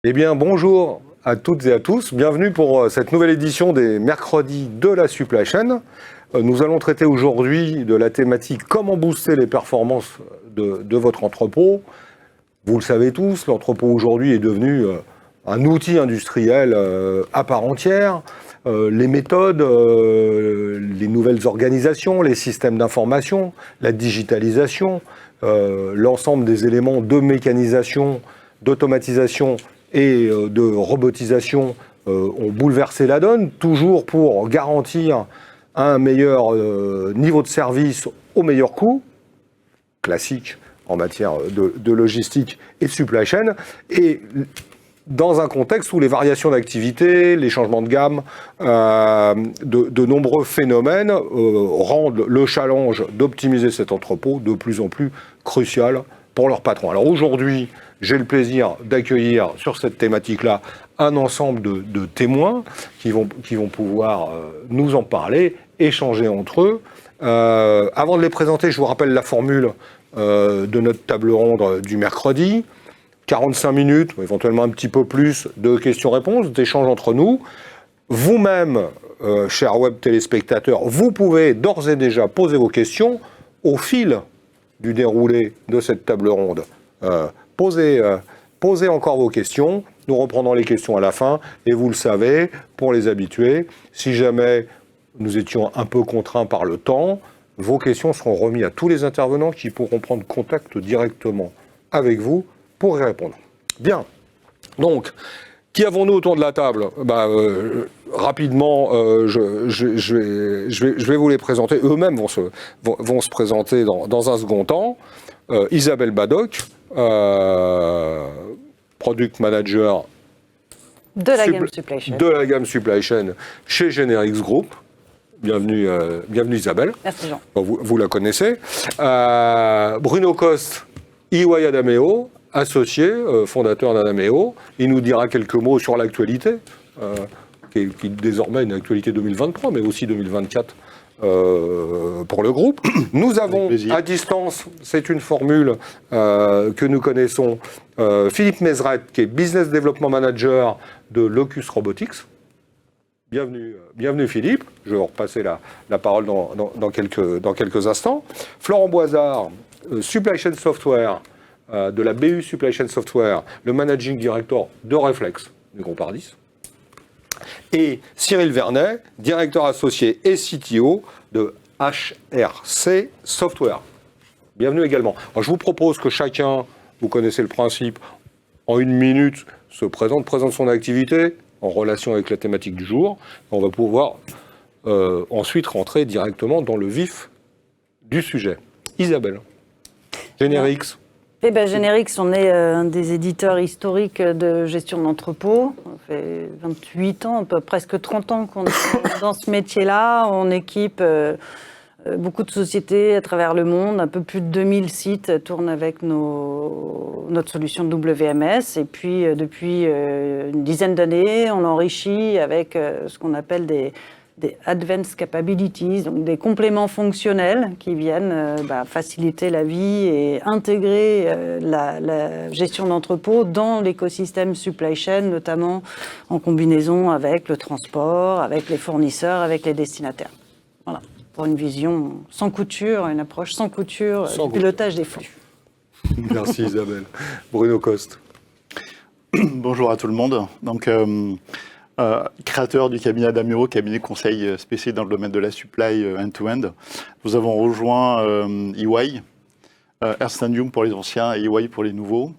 Eh bien, bonjour à toutes et à tous. Bienvenue pour cette nouvelle édition des mercredis de la Supply Chain. Nous allons traiter aujourd'hui de la thématique comment booster les performances de votre entrepôt. Vous le savez tous, l'entrepôt aujourd'hui est devenu un outil industriel à part entière. Les méthodes, les nouvelles organisations, les systèmes d'information, la digitalisation, l'ensemble des éléments de mécanisation, d'automatisation et de robotisation ont bouleversé la donne, toujours pour garantir un meilleur niveau de service au meilleur coût, classique en matière de logistique et de supply chain, et dans un contexte où les variations d'activité, les changements de gamme, de nombreux phénomènes rendent le challenge d'optimiser cet entrepôt de plus en plus crucial pour leurs patrons. Alors aujourd'hui, j'ai le plaisir d'accueillir sur cette thématique-là un ensemble de témoins qui vont pouvoir nous en parler, échanger entre eux. Avant de les présenter, je vous rappelle la formule de notre table ronde du mercredi. 45 minutes, éventuellement un petit peu plus de questions-réponses, d'échanges entre nous. Vous-même, chers web téléspectateurs, vous pouvez d'ores et déjà poser vos questions au fil du déroulé de cette table ronde. Posez encore vos questions, nous reprendrons les questions à la fin, et vous le savez, pour les habitués, si jamais nous étions un peu contraints par le temps, vos questions seront remises à tous les intervenants qui pourront prendre contact directement avec vous pour y répondre. Bien. Donc, qui avons-nous autour de la table ? Rapidement, je vais vous les présenter. Eux-mêmes vont se présenter dans un second temps. Isabelle Badoc, Product Manager de la gamme Supply Chain. De la gamme Supply Chain chez Generix Group. Bienvenue Isabelle. Merci Jean. Vous la connaissez. Bruno Coste, EY Adameo, associé, fondateur d'Adameo. Il nous dira quelques mots sur l'actualité, qui est désormais une actualité 2023, mais aussi 2024 pour le groupe. Nous avons à distance, c'est une formule que nous connaissons, Philippe Mézeret, qui est Business Development Manager de Locus Robotics. Bienvenue Philippe, je vais repasser la parole dans quelques instants. Florent Boisard, Supply Chain Software, de la BU Supply Chain Software, le Managing Director de Reflex, du groupe Ardis. Et Cyril Vernet, directeur associé et CTO de HRC Software. Bienvenue également. Alors, je vous propose que chacun, vous connaissez le principe, en une minute, se présente son activité en relation avec la thématique du jour. On va pouvoir ensuite rentrer directement dans le vif du sujet. Isabelle, Generix. Generix, on est un des éditeurs historiques de gestion d'entrepôt. On fait 28 ans, presque 30 ans qu'on est dans ce métier-là. On équipe beaucoup de sociétés à travers le monde. Un peu plus de 2000 sites tournent avec notre solution WMS. Et puis, depuis une dizaine d'années, on enrichit avec ce qu'on appelle des advanced capabilities, donc des compléments fonctionnels qui viennent faciliter la vie et intégrer la gestion d'entrepôt dans l'écosystème supply chain, notamment en combinaison avec le transport, avec les fournisseurs, avec les destinataires. Voilà, pour une vision sans couture, une approche sans couture du pilotage des flux. Merci Isabelle. Bruno Coste. Bonjour à tout le monde. Donc, créateur du cabinet Adameo, cabinet conseil spécialisé dans le domaine de la supply end-to-end. Nous avons rejoint EY, Ernst & Young pour les anciens et EY pour les nouveaux,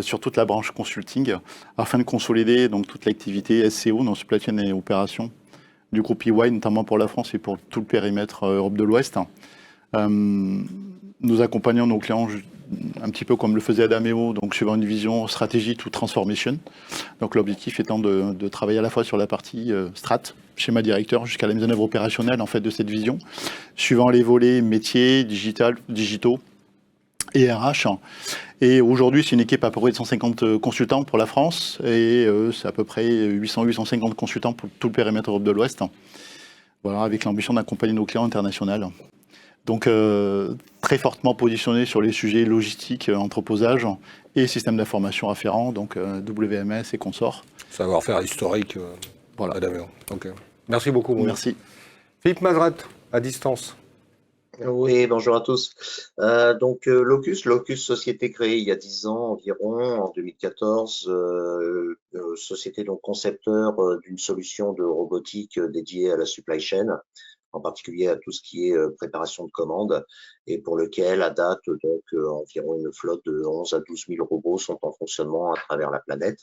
sur toute la branche consulting, afin de consolider donc, toute l'activité SCO dans supply chain et opération du groupe EY, notamment pour la France et pour tout le périmètre Europe de l'Ouest. Nous accompagnons nos clients un petit peu comme le faisait Adameo, donc suivant une vision stratégie to transformation. Donc l'objectif étant de travailler à la fois sur la partie strat, schéma directeur, jusqu'à la mise en œuvre opérationnelle en fait de cette vision, suivant les volets métiers, digitaux et RH. Et aujourd'hui, c'est une équipe à peu près de 150 consultants pour la France et c'est à peu près 800-850 consultants pour tout le périmètre Europe de l'Ouest. Voilà, avec l'ambition d'accompagner nos clients internationaux Donc, très fortement positionné sur les sujets logistiques, entreposage et systèmes d'information afférents, donc WMS et consorts. Savoir-faire historique, Voilà. Adamio. Ok. Merci beaucoup, Bruno. Merci. Philippe Mazret, à distance. Oui, bonjour à tous. Locus, société créée il y a 10 ans environ, en 2014, société donc concepteur d'une solution de robotique dédiée à la supply chain, en particulier à tout ce qui est préparation de commandes, et pour lequel, à date, environ une flotte de 11 à 12 000 robots sont en fonctionnement à travers la planète.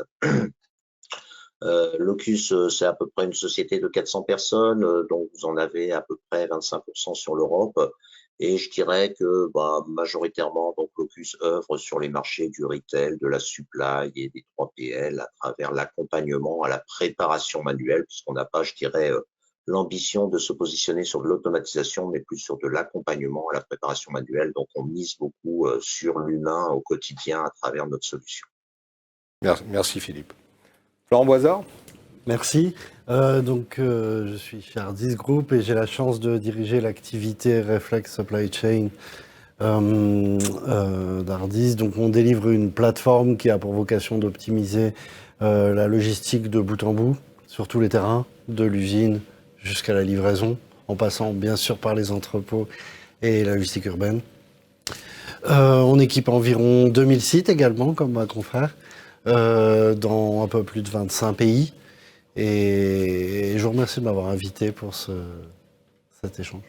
Locus, c'est à peu près une société de 400 personnes, donc vous en avez à peu près 25% sur l'Europe. Et je dirais que majoritairement, donc Locus œuvre sur les marchés du retail, de la supply et des 3PL à travers l'accompagnement à la préparation manuelle, puisqu'on n'a pas, je dirais, l'ambition de se positionner sur de l'automatisation, mais plus sur de l'accompagnement à la préparation manuelle. Donc on mise beaucoup sur l'humain au quotidien à travers notre solution. Merci Philippe. Florent Boisard. Merci. Je suis chez Ardis Group et j'ai la chance de diriger l'activité Reflex Supply Chain d'Ardis. Donc, on délivre une plateforme qui a pour vocation d'optimiser la logistique de bout en bout sur tous les terrains, de l'usine jusqu'à la livraison, en passant bien sûr par les entrepôts et la logistique urbaine. On équipe environ 2000 sites également, comme ma confrère, dans un peu plus de 25 pays. Et je vous remercie de m'avoir invité pour cet échange.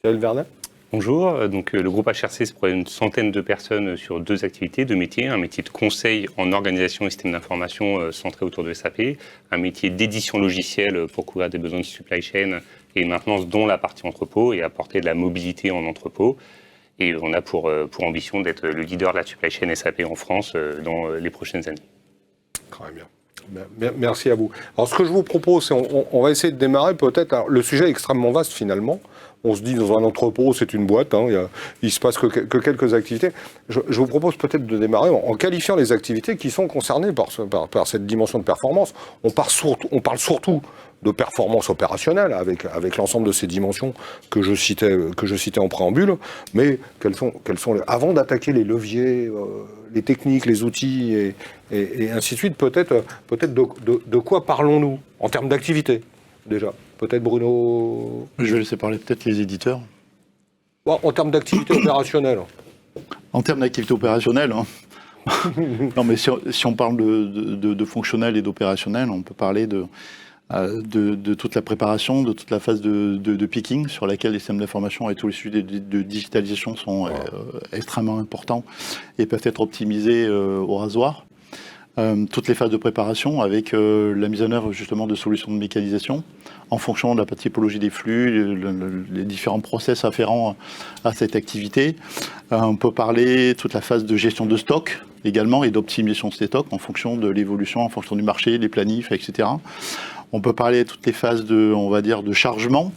Cyril Vernet. Bonjour, donc le groupe HRC, c'est pour une centaine de personnes sur 2 activités, 2 métiers. Un métier de conseil en organisation et système d'information centré autour de SAP, un métier d'édition logicielle pour couvrir des besoins de supply chain et maintenance, dont la partie entrepôt, et apporter de la mobilité en entrepôt. Et on a pour ambition d'être le leader de la supply chain SAP en France dans les prochaines années. Très bien. Merci à vous. Alors, ce que je vous propose, c'est on va essayer de démarrer peut-être. Alors, le sujet est extrêmement vaste finalement. On se dit dans un entrepôt, c'est une boîte. Il se passe que quelques activités. Je vous propose peut-être de démarrer en qualifiant les activités qui sont concernées par cette dimension de performance. On parle surtout de performance opérationnelle avec l'ensemble de ces dimensions que je citais en préambule. Mais quels sont avant d'attaquer les leviers, les techniques, les outils et ainsi de suite, peut-être de quoi parlons-nous en termes d'activité déjà. Peut-être Bruno. Je vais laisser parler peut-être les éditeurs. Bon, en termes d'activité opérationnelle. En termes d'activité opérationnelle, non, mais si on parle de fonctionnel et d'opérationnel, on peut parler de toute la préparation, de toute la phase de picking sur laquelle les systèmes d'information et tous les sujets de digitalisation sont extrêmement importants et peuvent être optimisés au rasoir. Toutes les phases de préparation avec la mise en œuvre justement de solutions de mécanisation en fonction de la typologie des flux, les différents process afférents à cette activité. On peut parler toute la phase de gestion de stock également et d'optimisation de ces stocks en fonction de l'évolution, en fonction du marché, les planifs, etc. On peut parler de toutes les phases de chargement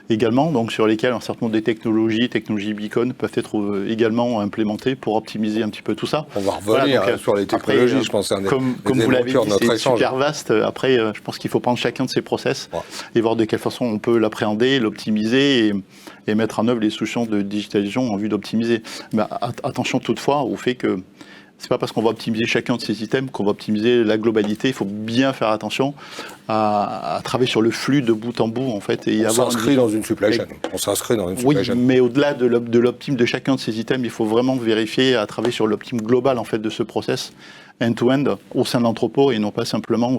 également, donc sur lesquelles un certain nombre de technologies beacon peuvent être également implémentées pour optimiser un petit peu tout ça. On va revenir sur les technologies, je pense. Comme vous l'avez dit, c'est super vaste. Après, je pense qu'il faut prendre chacun de ces process et voir de quelle façon on peut l'appréhender, l'optimiser et mettre en œuvre les solutions de digitalisation en vue d'optimiser. Mais attention toutefois au fait que c'est pas parce qu'on va optimiser chacun de ces items qu'on va optimiser la globalité. Il faut bien faire attention à travailler sur le flux de bout en bout, en fait. Et on s'inscrit dans une supply chain. On s'inscrit dans une supply chain. Oui, mais au-delà de l'optime de chacun de ces items, il faut vraiment vérifier à travailler sur l'optime global, en fait, de ce process end-to-end au sein de l'entrepôt et non pas simplement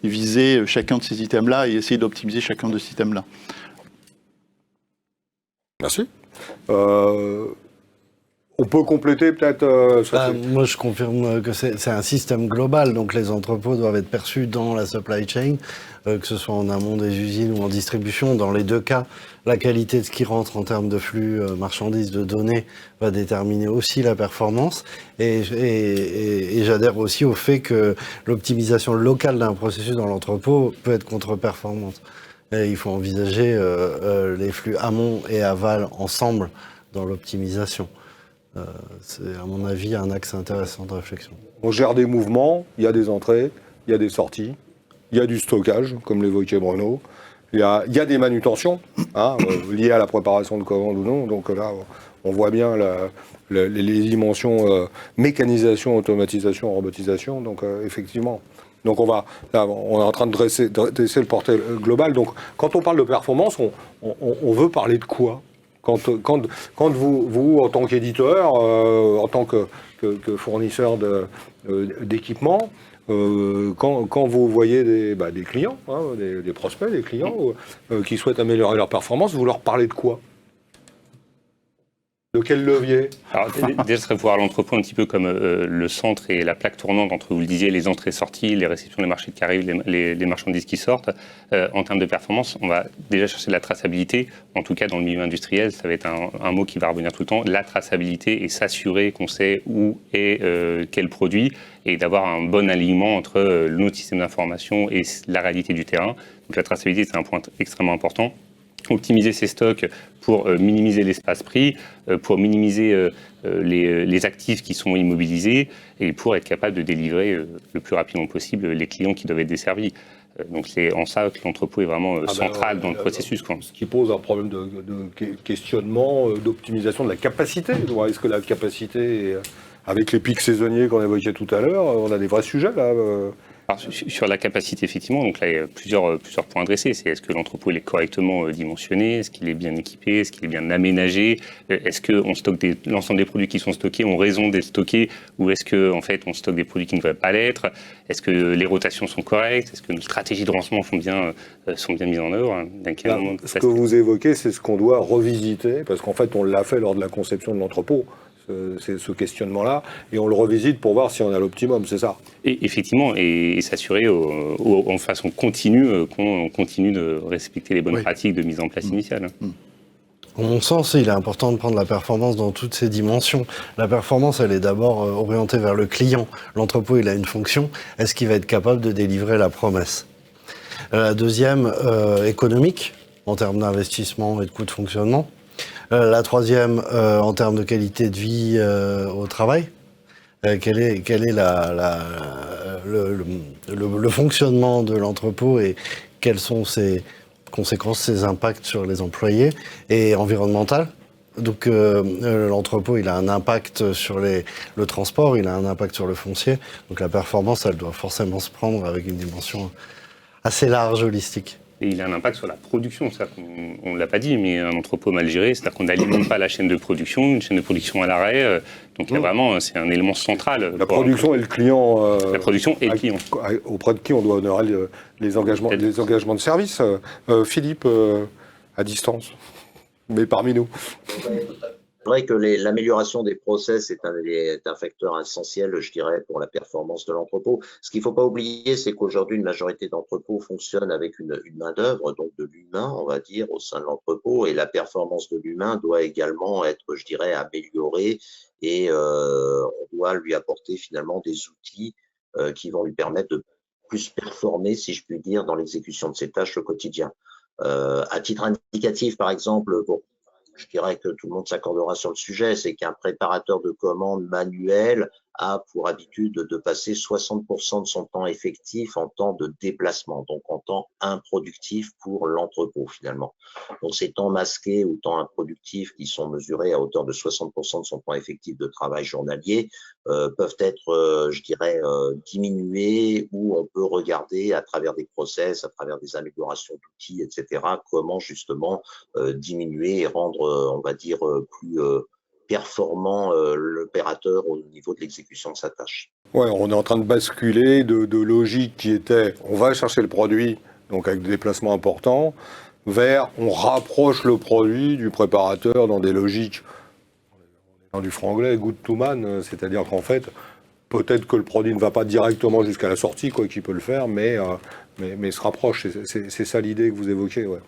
viser chacun de ces items-là et essayer d'optimiser chacun de ces items-là. Merci. On peut compléter peut-être moi, je confirme que c'est un système global, donc les entrepôts doivent être perçus dans la supply chain, que ce soit en amont des usines ou en distribution. Dans les deux cas, la qualité de ce qui rentre en termes de flux marchandises, de données, va déterminer aussi la performance. Et j'adhère aussi au fait que l'optimisation locale d'un processus dans l'entrepôt peut être contre-performante. Et il faut envisager les flux amont et aval ensemble dans l'optimisation. C'est, à mon avis, un axe intéressant de réflexion. On gère des mouvements, il y a des entrées, il y a des sorties, il y a du stockage, comme l'évoquait Bruno. Il y a des manutentions liées à la préparation de commandes ou non. Donc là, on voit bien les dimensions mécanisation, automatisation, robotisation. Donc effectivement. Donc on est en train de dresser le portrait global. Donc quand on parle de performance, on veut parler de quoi ? Quand vous, en tant qu'éditeur, en tant que fournisseur d'équipements, quand vous voyez des clients, des prospects, des clients qui souhaitent améliorer leur performance, vous leur parlez de quoi ? De quel levier ? Alors, déjà, ce serait voir l'entrepôt un petit peu comme le centre et la plaque tournante entre, vous le disiez, les entrées-sorties, les réceptions, les marchés qui arrivent, les marchandises qui sortent. En termes de performance, on va déjà chercher de la traçabilité. En tout cas, dans le milieu industriel, ça va être un mot qui va revenir tout le temps. La traçabilité et s'assurer qu'on sait où est quel produit et d'avoir un bon alignement entre notre système d'information et la réalité du terrain. Donc la traçabilité, c'est un point extrêmement important. Optimiser ses stocks pour minimiser l'espace prix, pour minimiser les actifs qui sont immobilisés et pour être capable de délivrer le plus rapidement possible les clients qui doivent être desservis. Donc c'est en ça que l'entrepôt est vraiment central dans le processus. Ce qui pose un problème de questionnement, d'optimisation de la capacité. Est-ce que la capacité, avec les pics saisonniers qu'on évoquait tout à l'heure, on a des vrais sujets là Alors, sur la capacité, effectivement, donc là, il y a plusieurs points à dresser. C'est est-ce que l'entrepôt il est correctement dimensionné? Est-ce qu'il est bien équipé? Est-ce qu'il est bien aménagé? Est-ce qu'on stocke l'ensemble des produits qui sont stockés ont raison d'être stockés? Ou est-ce qu'en fait, on stocke des produits qui ne devraient pas l'être? Est-ce que les rotations sont correctes? Est-ce que nos stratégies de lancement sont bien mises en œuvre? Ce que vous évoquez, c'est ce qu'on doit revisiter, parce qu'en fait, on l'a fait lors de la conception de l'entrepôt. C'est ce questionnement-là, et on le revisite pour voir si on a l'optimum, c'est ça. Et effectivement, et s'assurer en façon continue qu'on continue de respecter les bonnes pratiques de mise en place initiale. En mon sens, il est important de prendre la performance dans toutes ses dimensions. La performance, elle est d'abord orientée vers le client. L'entrepôt, il a une fonction. Est-ce qu'il va être capable de délivrer la promesse ? La deuxième, économique, en termes d'investissement et de coûts de fonctionnement. La troisième, en termes de qualité de vie au travail, quel est le fonctionnement de l'entrepôt et quelles sont ses conséquences, ses impacts sur les employés, et environnemental. Donc l'entrepôt, il a un impact sur le transport, il a un impact sur le foncier. Donc la performance, elle doit forcément se prendre avec une dimension assez large, holistique. Et il a un impact sur la production, on ne l'a pas dit, mais un entrepôt mal géré, c'est-à-dire qu'on n'alimente pas la chaîne de production, une chaîne de production à l'arrêt, donc là, vraiment, c'est un élément central. La production et le client. La production et le client. Auprès de qui on doit honorer les engagements de service. Philippe, à distance, mais parmi nous. C'est vrai que l'amélioration des process est un facteur essentiel, je dirais, pour la performance de l'entrepôt. Ce qu'il ne faut pas oublier, c'est qu'aujourd'hui, une majorité d'entrepôts fonctionnent avec une main-d'œuvre, donc de l'humain, on va dire, au sein de l'entrepôt. Et la performance de l'humain doit également être, je dirais, améliorée. Et on doit lui apporter finalement des outils qui vont lui permettre de plus performer, si je puis dire, dans l'exécution de ses tâches au quotidien. À titre indicatif, par exemple, je dirais que tout le monde s'accordera sur le sujet, c'est qu'un préparateur de commandes manuel a pour habitude de passer 60% de son temps effectif en temps de déplacement, donc en temps improductif pour l'entrepôt finalement. Donc ces temps masqués ou temps improductifs qui sont mesurés à hauteur de 60% de son temps effectif de travail journalier peuvent être, je dirais, diminués, ou on peut regarder à travers des process, à travers des améliorations d'outils, etc., comment justement diminuer et rendre, on va dire, plus performant l'opérateur au niveau de l'exécution de sa tâche. Ouais, on est en train de basculer de logique qui était on va chercher le produit, donc avec des déplacements importants, vers on rapproche le produit du préparateur dans des logiques, dans du franglais, good to man, c'est-à-dire qu'en fait, peut-être que le produit ne va pas directement jusqu'à la sortie, quoi qu'il peut le faire, mais se rapproche. C'est ça l'idée que vous évoquez, ouais.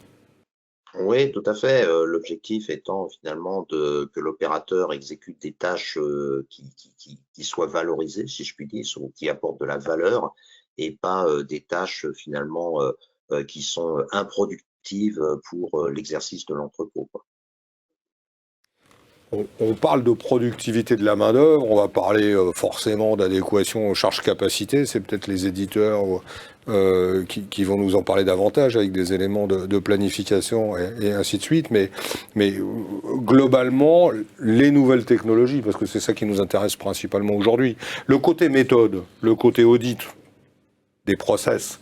Oui, tout à fait. L'objectif étant finalement que l'opérateur exécute des tâches qui soient valorisées, si je puis dire, ou qui apportent de la valeur, et pas des tâches finalement qui sont improductives pour l'exercice de l'entrepôt. on parle de productivité de la main-d'œuvre, on va parler forcément d'adéquation charge-capacité, c'est peut-être les éditeurs qui vont nous en parler davantage avec des éléments de planification et ainsi de suite, mais globalement, les nouvelles technologies, parce que c'est ça qui nous intéresse principalement aujourd'hui, le côté méthode, le côté audit des process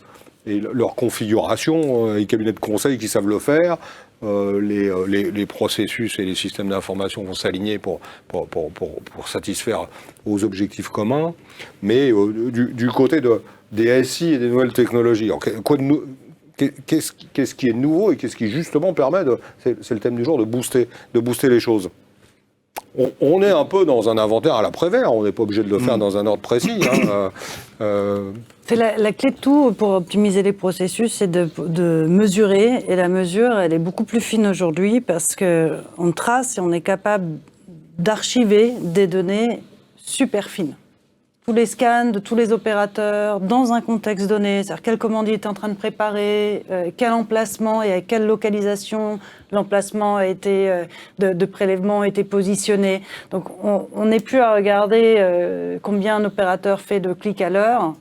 et leur configuration, les cabinets de conseil qui savent le faire, les processus et les systèmes d'information vont s'aligner pour satisfaire aux objectifs communs, mais du côté des SI et des nouvelles technologies. Alors, qu'est-ce qui est nouveau et qu'est-ce qui justement permet, c'est le thème du jour, de booster les choses. On est un peu dans un inventaire à la Prévert, on n'est pas obligé de le faire dans un ordre précis. C'est la clé de tout pour optimiser les processus, c'est de mesurer. Et la mesure, elle est beaucoup plus fine aujourd'hui parce qu'on trace et on est capable d'archiver des données super fines. Tous les scans de tous les opérateurs dans un contexte donné, c'est-à-dire quelle commande il est en train de préparer, quel emplacement et à quelle localisation l'emplacement a été, de prélèvement a été positionné. Donc on n'est plus à regarder combien un opérateur fait de clics à l'heure.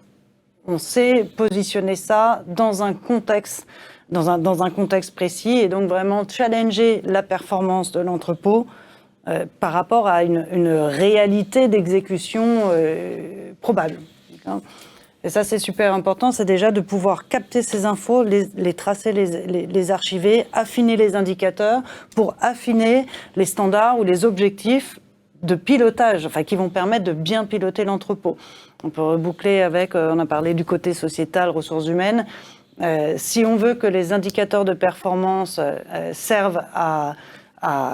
On sait positionner ça dans un contexte, dans un contexte précis et donc vraiment challenger la performance de l'entrepôt par rapport à une réalité d'exécution probable. Et ça, c'est super important, c'est déjà de pouvoir capter ces infos, les tracer, les archiver, affiner les indicateurs pour affiner les standards ou les objectifs de pilotage, enfin qui vont permettre de bien piloter l'entrepôt. On peut reboucler avec, on a parlé du côté sociétal, ressources humaines. Si on veut que les indicateurs de performance servent à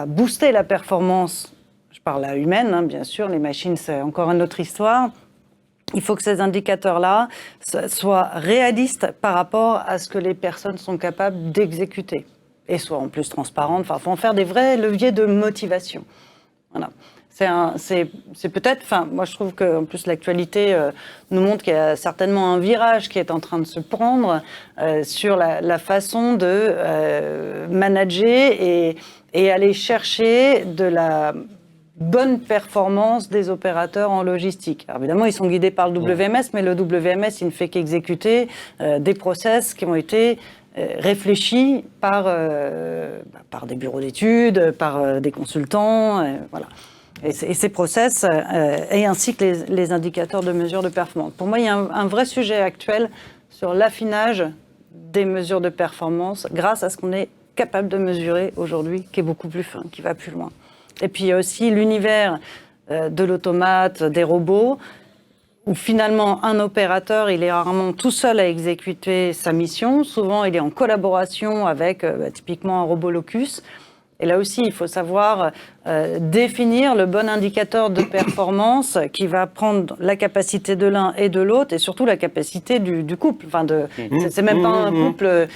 booster la performance, je parle à humaine, hein, bien sûr, les machines c'est encore une autre histoire, il faut que ces indicateurs-là soient réalistes par rapport à ce que les personnes sont capables d'exécuter et soient en plus transparentes, enfin, il faut en faire des vrais leviers de motivation. Voilà. C'est peut-être, enfin, moi je trouve qu'en plus l'actualité nous montre qu'il y a certainement un virage qui est en train de se prendre sur la façon de manager et aller chercher de la bonne performance des opérateurs en logistique. Alors évidemment, ils sont guidés par le WMS, mais le WMS, il ne fait qu'exécuter des process qui ont été réfléchis par des bureaux d'études, par des consultants, voilà. Et ces process, et ainsi que les indicateurs de mesure de performance. Pour moi, il y a un vrai sujet actuel sur l'affinage des mesures de performance grâce à ce qu'on est capable de mesurer aujourd'hui, qui est beaucoup plus fin, qui va plus loin. Et puis il y a aussi l'univers de l'automate, des robots, où finalement un opérateur, il est rarement tout seul à exécuter sa mission. Souvent, il est en collaboration avec typiquement un robot locus. Et là aussi, il faut savoir définir le bon indicateur de performance qui va prendre la capacité de l'un et de l'autre et surtout la capacité du couple. Enfin, c'est même pas un couple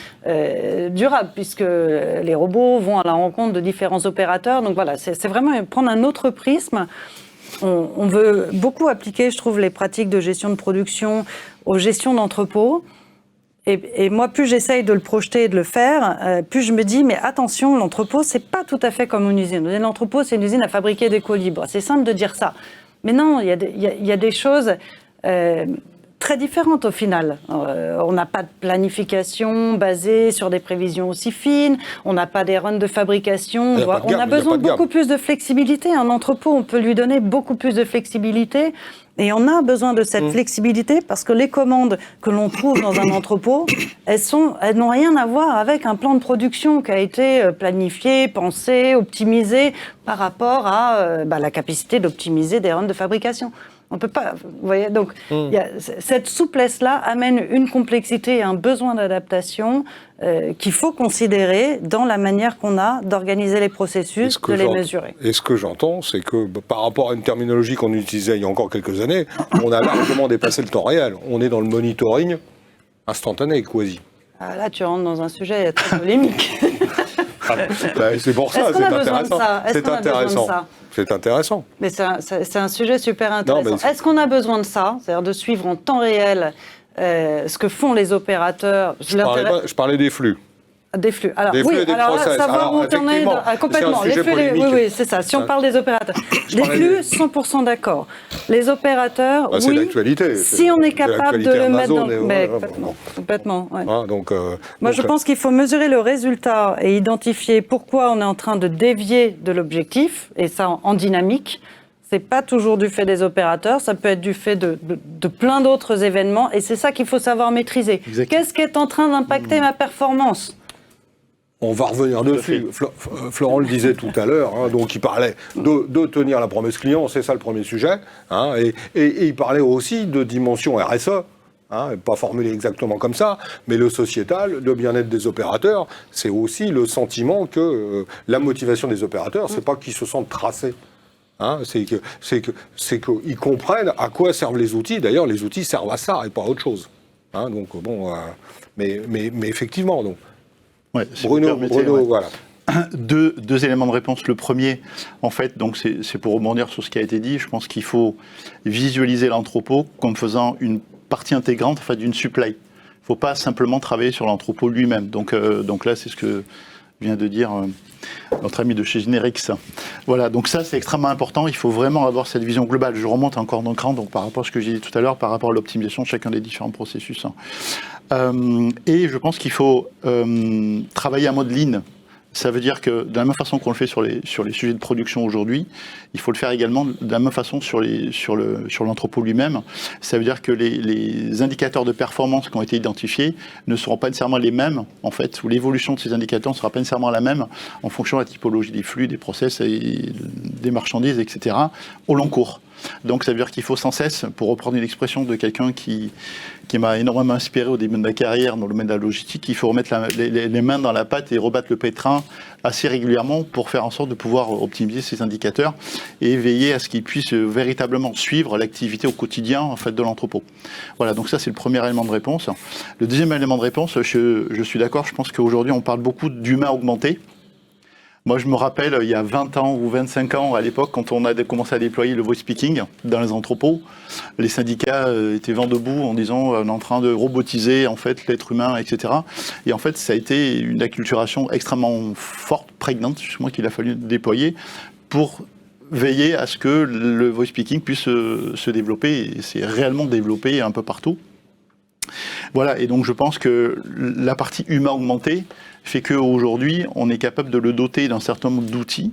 durable puisque les robots vont à la rencontre de différents opérateurs. Donc voilà, c'est vraiment prendre un autre prisme. On veut beaucoup appliquer, je trouve, les pratiques de gestion de production aux gestions d'entrepôts. Et moi, plus j'essaye de le projeter et de le faire, plus je me dis, mais attention, l'entrepôt, c'est pas tout à fait comme une usine. L'entrepôt, c'est une usine à fabriquer des colis. C'est simple de dire ça. Mais non, il y a des choses très différentes au final. On n'a pas de planification basée sur des prévisions aussi fines. On n'a pas des runs de fabrication. On a besoin de beaucoup plus de flexibilité. Un entrepôt, on peut lui donner beaucoup plus de flexibilité. Et on a besoin de cette flexibilité parce que les commandes que l'on trouve dans un entrepôt, elles n'ont rien à voir avec un plan de production qui a été planifié, pensé, optimisé par rapport à la capacité d'optimiser des runs de fabrication. On peut pas, vous voyez, donc cette souplesse-là amène une complexité et un besoin d'adaptation qu'il faut considérer dans la manière qu'on a d'organiser les processus, de les mesurer. Et ce que j'entends, c'est que par rapport à une terminologie qu'on utilisait il y a encore quelques années, on a largement dépassé le temps réel. On est dans le monitoring instantané, quasi. Ah, là, tu rentres dans un sujet très polémique. C'est pour ça, c'est intéressant. C'est intéressant. C'est intéressant. Mais c'est un sujet super intéressant. Est-ce qu'on a besoin de ça? C'est-à-dire de suivre en temps réel ce que font les opérateurs? Je parlais des flux. Des flux. Alors, Des flux oui, et des alors là, process. savoir Alors, où t'en es effectivement, complètement. c'est un sujet polémique. Oui, c'est ça. Si on parle des opérateurs. Les parlais flux, 100% d'accord. Les opérateurs, Bah, c'est oui. l'actualité. Si on est capable de le mettre dans... Mais Complètement. complètement, ouais. Hein, donc, Moi, je pense qu'il faut mesurer le résultat et identifier pourquoi on est en train de dévier de l'objectif, et ça en dynamique. C'est pas toujours du fait des opérateurs, ça peut être du fait de plein d'autres événements, et c'est ça qu'il faut savoir maîtriser. Exactement. Qu'est-ce qui est en train d'impacter ma performance ? on va revenir dessus. Florent le disait tout à l'heure, hein, donc il parlait de tenir la promesse client, c'est ça le premier sujet, hein, et il parlait aussi de dimension RSE. Hein, pas formulé exactement comme ça, mais le sociétal, le bien-être des opérateurs, c'est aussi le sentiment que la motivation des opérateurs, c'est pas qu'ils se sentent tracés. Hein, c'est qu'ils comprennent à quoi servent les outils. D'ailleurs, les outils servent à ça et pas à autre chose. Hein, donc bon, mais effectivement, donc. Ouais, Bruno, ouais. voilà. Deux éléments de réponse. Le premier, en fait, donc c'est pour rebondir sur ce qui a été dit. Je pense qu'il faut visualiser l'entrepôt comme faisant une partie intégrante, en fait, d'une supply. Il ne faut pas simplement travailler sur l'entrepôt lui-même. Donc là, c'est ce que vient de dire notre ami de chez Generix. Voilà, donc ça, c'est extrêmement important. Il faut vraiment avoir cette vision globale. Je remonte encore d'un cran, donc par rapport à ce que j'ai dit tout à l'heure, par rapport à l'optimisation de chacun des différents processus. Et je pense qu'il faut travailler en mode lean. Ça veut dire que de la même façon qu'on le fait sur les sujets de production aujourd'hui, il faut le faire également de la même façon sur l'entrepôt lui-même. Ça veut dire que les indicateurs de performance qui ont été identifiés ne seront pas nécessairement les mêmes, en fait, ou l'évolution de ces indicateurs ne sera pas nécessairement la même en fonction de la typologie des flux, des process, et des marchandises, etc., au long cours. Donc ça veut dire qu'il faut sans cesse, pour reprendre une expression de quelqu'un qui m'a énormément inspiré au début de ma carrière dans le domaine de la logistique, il faut remettre les mains dans la pâte et rebattre le pétrin assez régulièrement pour faire en sorte de pouvoir optimiser ces indicateurs et veiller à ce qu'ils puissent véritablement suivre l'activité au quotidien, en fait, de l'entrepôt. Voilà, donc ça c'est le premier élément de réponse. Le deuxième élément de réponse, je suis d'accord, je pense qu'aujourd'hui on parle beaucoup d'humain augmenté. Moi, je me rappelle, il y a 20 ans ou 25 ans, à l'époque, quand on a commencé à déployer le voice speaking dans les entrepôts, les syndicats étaient vent debout en disant on est en train de robotiser en fait l'être humain, etc. Et en fait, ça a été une acculturation extrêmement forte, prégnante, justement, qu'il a fallu déployer pour veiller à ce que le voice speaking puisse se développer. Et c'est réellement développé un peu partout. Voilà, et donc je pense que la partie humain augmenté fait qu'aujourd'hui, on est capable de le doter d'un certain nombre d'outils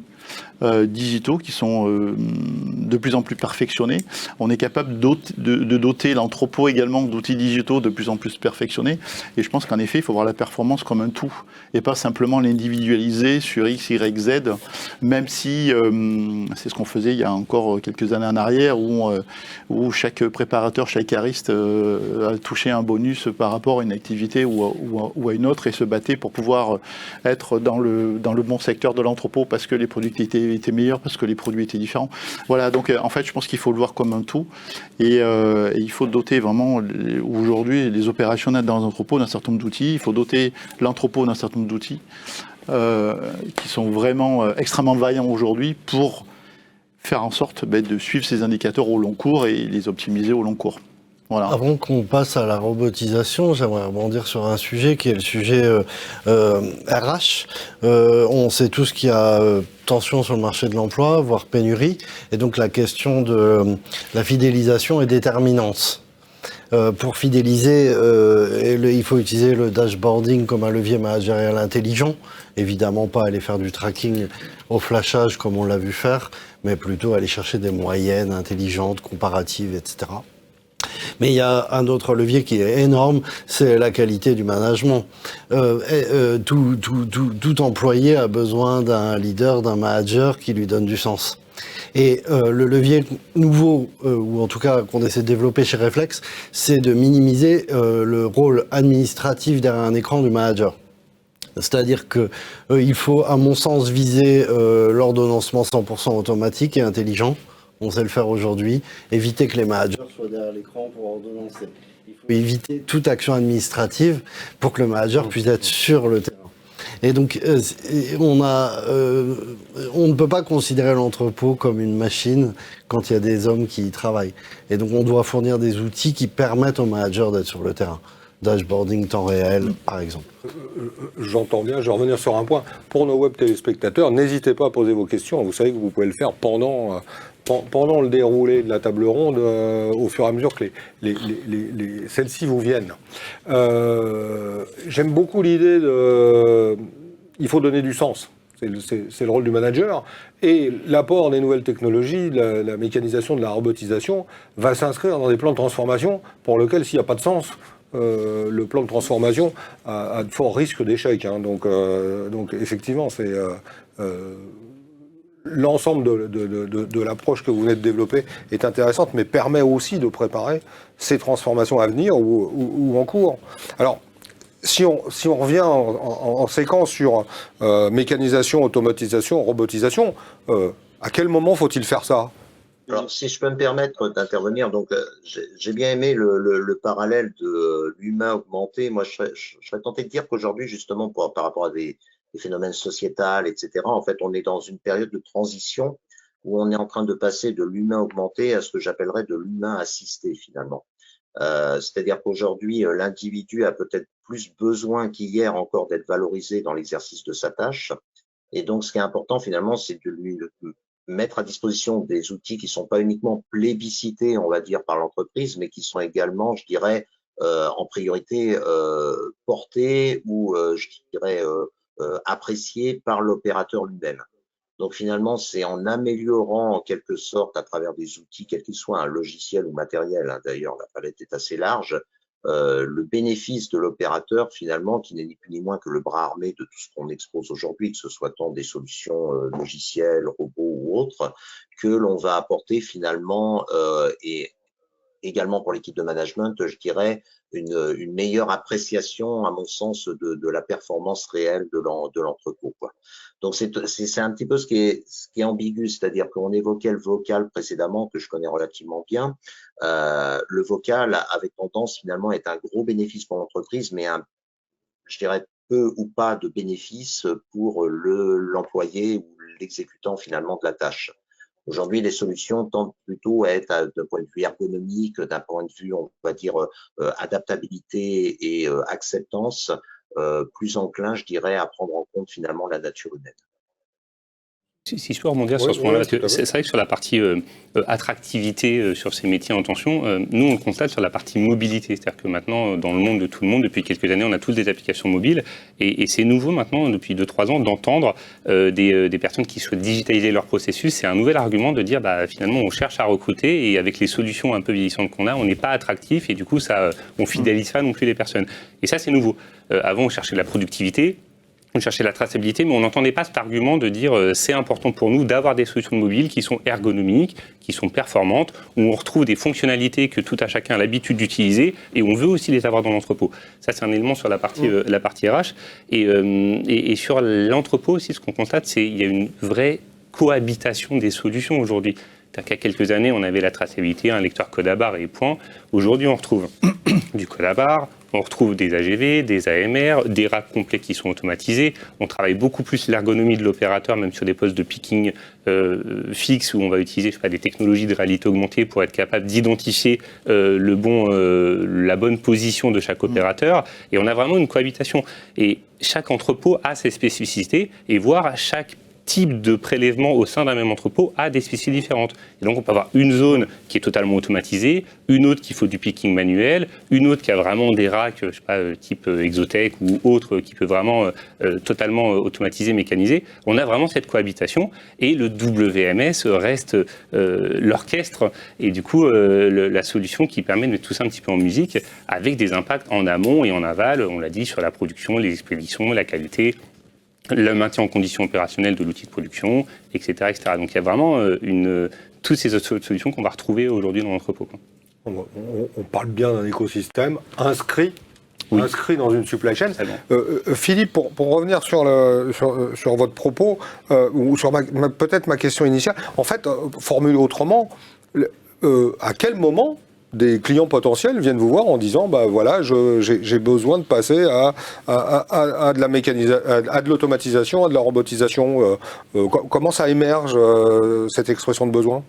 digitaux qui sont de plus en plus perfectionnés. On est capable de doter l'entrepôt également d'outils digitaux de plus en plus perfectionnés. Et je pense qu'en effet, il faut voir la performance comme un tout et pas simplement l'individualiser sur X, Y, Z, même si c'est ce qu'on faisait il y a encore quelques années en arrière où chaque préparateur, chaque cariste a touché un bonus par rapport à une activité ou à une autre et se battait pour pouvoir être dans le bon secteur de l'entrepôt parce que les produits étaient meilleurs, parce que les produits étaient différents. Voilà, donc en fait, je pense qu'il faut le voir comme un tout. Et il faut doter vraiment, aujourd'hui, les opérationnels dans les entrepôts d'un certain nombre d'outils. Il faut doter l'entrepôt d'un certain nombre d'outils qui sont vraiment extrêmement vaillants aujourd'hui pour faire en sorte de suivre ces indicateurs au long cours et les optimiser au long cours. Voilà. Avant qu'on passe à la robotisation, j'aimerais rebondir sur un sujet qui est le sujet RH. On sait tous qu'il y a tension sur le marché de l'emploi, voire pénurie, et donc la question de la fidélisation est déterminante. Pour fidéliser, il faut utiliser le dashboarding comme un levier managérial intelligent. Évidemment pas aller faire du tracking au flashage comme on l'a vu faire, mais plutôt aller chercher des moyennes intelligentes, comparatives, etc. Mais il y a un autre levier qui est énorme, c'est la qualité du management. Tout employé a besoin d'un leader, d'un manager qui lui donne du sens. Et le levier nouveau, ou en tout cas qu'on essaie de développer chez Reflex, c'est de minimiser le rôle administratif derrière un écran du manager. C'est-à-dire que il faut, à mon sens, viser l'ordonnancement 100% automatique et intelligent. On sait le faire aujourd'hui, éviter que les managers soient derrière l'écran pour ordonnancer. Il faut éviter toute action administrative pour que le manager puisse être sur le terrain. Et donc, on ne peut pas considérer l'entrepôt comme une machine quand il y a des hommes qui y travaillent. Et donc, on doit fournir des outils qui permettent aux managers d'être sur le terrain. dashboarding temps réel, par exemple. J'entends bien, je vais revenir sur un point. Pour nos web téléspectateurs, n'hésitez pas à poser vos questions. Vous savez que vous pouvez le faire pendant le déroulé de la table ronde, au fur et à mesure que celles-ci vous viennent. J'aime beaucoup l'idée il faut donner du sens. C'est le rôle du manager. Et l'apport des nouvelles technologies, la mécanisation de la robotisation, va s'inscrire dans des plans de transformation pour lesquels, s'il n'y a pas de sens, le plan de transformation a de forts risques d'échec. Hein. Donc, effectivement, c'est l'ensemble de l'approche que vous venez de développer est intéressante, mais permet aussi de préparer ces transformations à venir ou en cours. Alors, si on revient en séquence sur mécanisation, automatisation, robotisation, à quel moment faut-il faire ça ? Alors, si je peux me permettre d'intervenir, donc j'ai bien aimé le parallèle de l'humain augmenté. Moi, je serais tenté de dire qu'aujourd'hui, justement, par rapport à des phénomènes sociétals, etc., en fait, on est dans une période de transition où on est en train de passer de l'humain augmenté à ce que j'appellerais de l'humain assisté, finalement. C'est-à-dire qu'aujourd'hui, l'individu a peut-être plus besoin qu'hier encore d'être valorisé dans l'exercice de sa tâche. Et donc, ce qui est important, finalement, c'est de lui mettre à disposition des outils qui sont pas uniquement plébiscités, on va dire, par l'entreprise, mais qui sont également, je dirais, en priorité portés ou, je dirais, appréciés par l'opérateur lui-même. Donc finalement, c'est en améliorant en quelque sorte à travers des outils, quel qu'ils soient, un logiciel ou matériel, hein, d'ailleurs la palette est assez large, le bénéfice de l'opérateur finalement, qui n'est ni plus ni moins que le bras armé de tout ce qu'on expose aujourd'hui, que ce soit tant des solutions logicielles, robots ou autres, que l'on va apporter finalement et également pour l'équipe de management, je dirais, une meilleure appréciation, à mon sens, de la performance réelle de l'entrepôt, quoi. Donc, c'est un petit peu ce qui est ambigu, c'est-à-dire qu'on évoquait le vocal précédemment, que je connais relativement bien. Le vocal avait tendance, finalement, à être un gros bénéfice pour l'entreprise, mais je dirais, peu ou pas de bénéfice pour l'employé ou l'exécutant, finalement, de la tâche. Aujourd'hui, les solutions tendent plutôt à être, d'un point de vue ergonomique, d'un point de vue, on va dire, adaptabilité et acceptance, plus enclin, je dirais, à prendre en compte finalement la nature humaine. Si je peux rebondir sur ce point-là, parce que c'est vrai que sur la partie attractivité sur ces métiers en tension, nous on le constate sur la partie mobilité, c'est-à-dire que maintenant dans le monde de tout le monde, depuis quelques années, on a tous des applications mobiles, et c'est nouveau maintenant, depuis 2-3 ans, d'entendre des personnes qui souhaitent digitaliser leur processus. C'est un nouvel argument de dire, finalement on cherche à recruter, et avec les solutions un peu vieillissantes qu'on a, on n'est pas attractif, et du coup on fidélise pas non plus les personnes. Et ça c'est nouveau. Avant on cherchait la productivité, on cherchait la traçabilité, mais on n'entendait pas cet argument de dire c'est important pour nous d'avoir des solutions mobiles qui sont ergonomiques, qui sont performantes, où on retrouve des fonctionnalités que tout à chacun a l'habitude d'utiliser, et on veut aussi les avoir dans l'entrepôt. Ça, c'est un élément sur la partie RH. Et sur l'entrepôt aussi, ce qu'on constate, c'est qu'il y a une vraie cohabitation des solutions aujourd'hui. C'est-à-dire qu'il y a quelques années, on avait la traçabilité, un lecteur code à barre et point. Aujourd'hui, on retrouve du code à barre, on retrouve des AGV, des AMR, des racks complets qui sont automatisés. On travaille beaucoup plus l'ergonomie de l'opérateur, même sur des postes de picking fixes, où on va utiliser des technologies de réalité augmentée pour être capable d'identifier la bonne position de chaque opérateur. Et on a vraiment une cohabitation. Et chaque entrepôt a ses spécificités, et voire chaque type de prélèvement au sein d'un même entrepôt a des spécificités différentes. Et donc on peut avoir une zone qui est totalement automatisée, une autre qui faut du picking manuel, une autre qui a vraiment des racks, je sais pas, type Exotech ou autre, qui peut vraiment totalement automatiser, mécaniser. On a vraiment cette cohabitation, et le WMS reste l'orchestre, et du coup la solution qui permet de mettre tout ça un petit peu en musique, avec des impacts en amont et en aval, on l'a dit, sur la production, les expéditions, la qualité, le maintien en condition opérationnelle de l'outil de production, etc., etc. Donc il y a vraiment toutes ces autres solutions qu'on va retrouver aujourd'hui dans l'entrepôt. On parle bien d'un écosystème inscrit dans une supply chain. Philippe, pour revenir sur votre propos, ou sur peut-être ma question initiale, en fait, formulé autrement, à quel moment des clients potentiels viennent vous voir en disant voilà, j'ai besoin de passer à de l'automatisation, à de la robotisation. Comment ça émerge, cette expression de besoin ?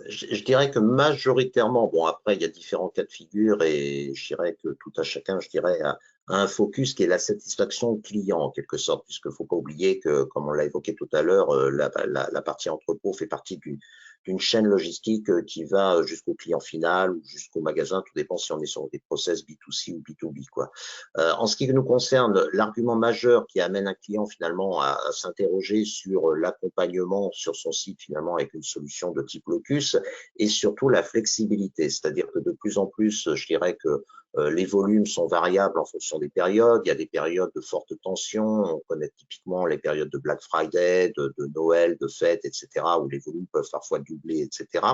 Je dirais que majoritairement, bon après il y a différents cas de figure et je dirais que tout à chacun, je dirais, a un focus qui est la satisfaction client en quelque sorte, puisqu'il ne faut pas oublier que, comme on l'a évoqué tout à l'heure, la partie entrepôt fait partie d'une chaîne logistique qui va jusqu'au client final ou jusqu'au magasin, tout dépend si on est sur des process B2C ou B2B, quoi. En ce qui nous concerne, l'argument majeur qui amène un client finalement à s'interroger sur l'accompagnement sur son site finalement avec une solution de type Locus et surtout la flexibilité, c'est-à-dire que de plus en plus, je dirais que les volumes sont variables en fonction des périodes. Il y a des périodes de forte tension. On connaît typiquement les périodes de Black Friday, de Noël, de fêtes, etc., où les volumes peuvent parfois doubler, etc.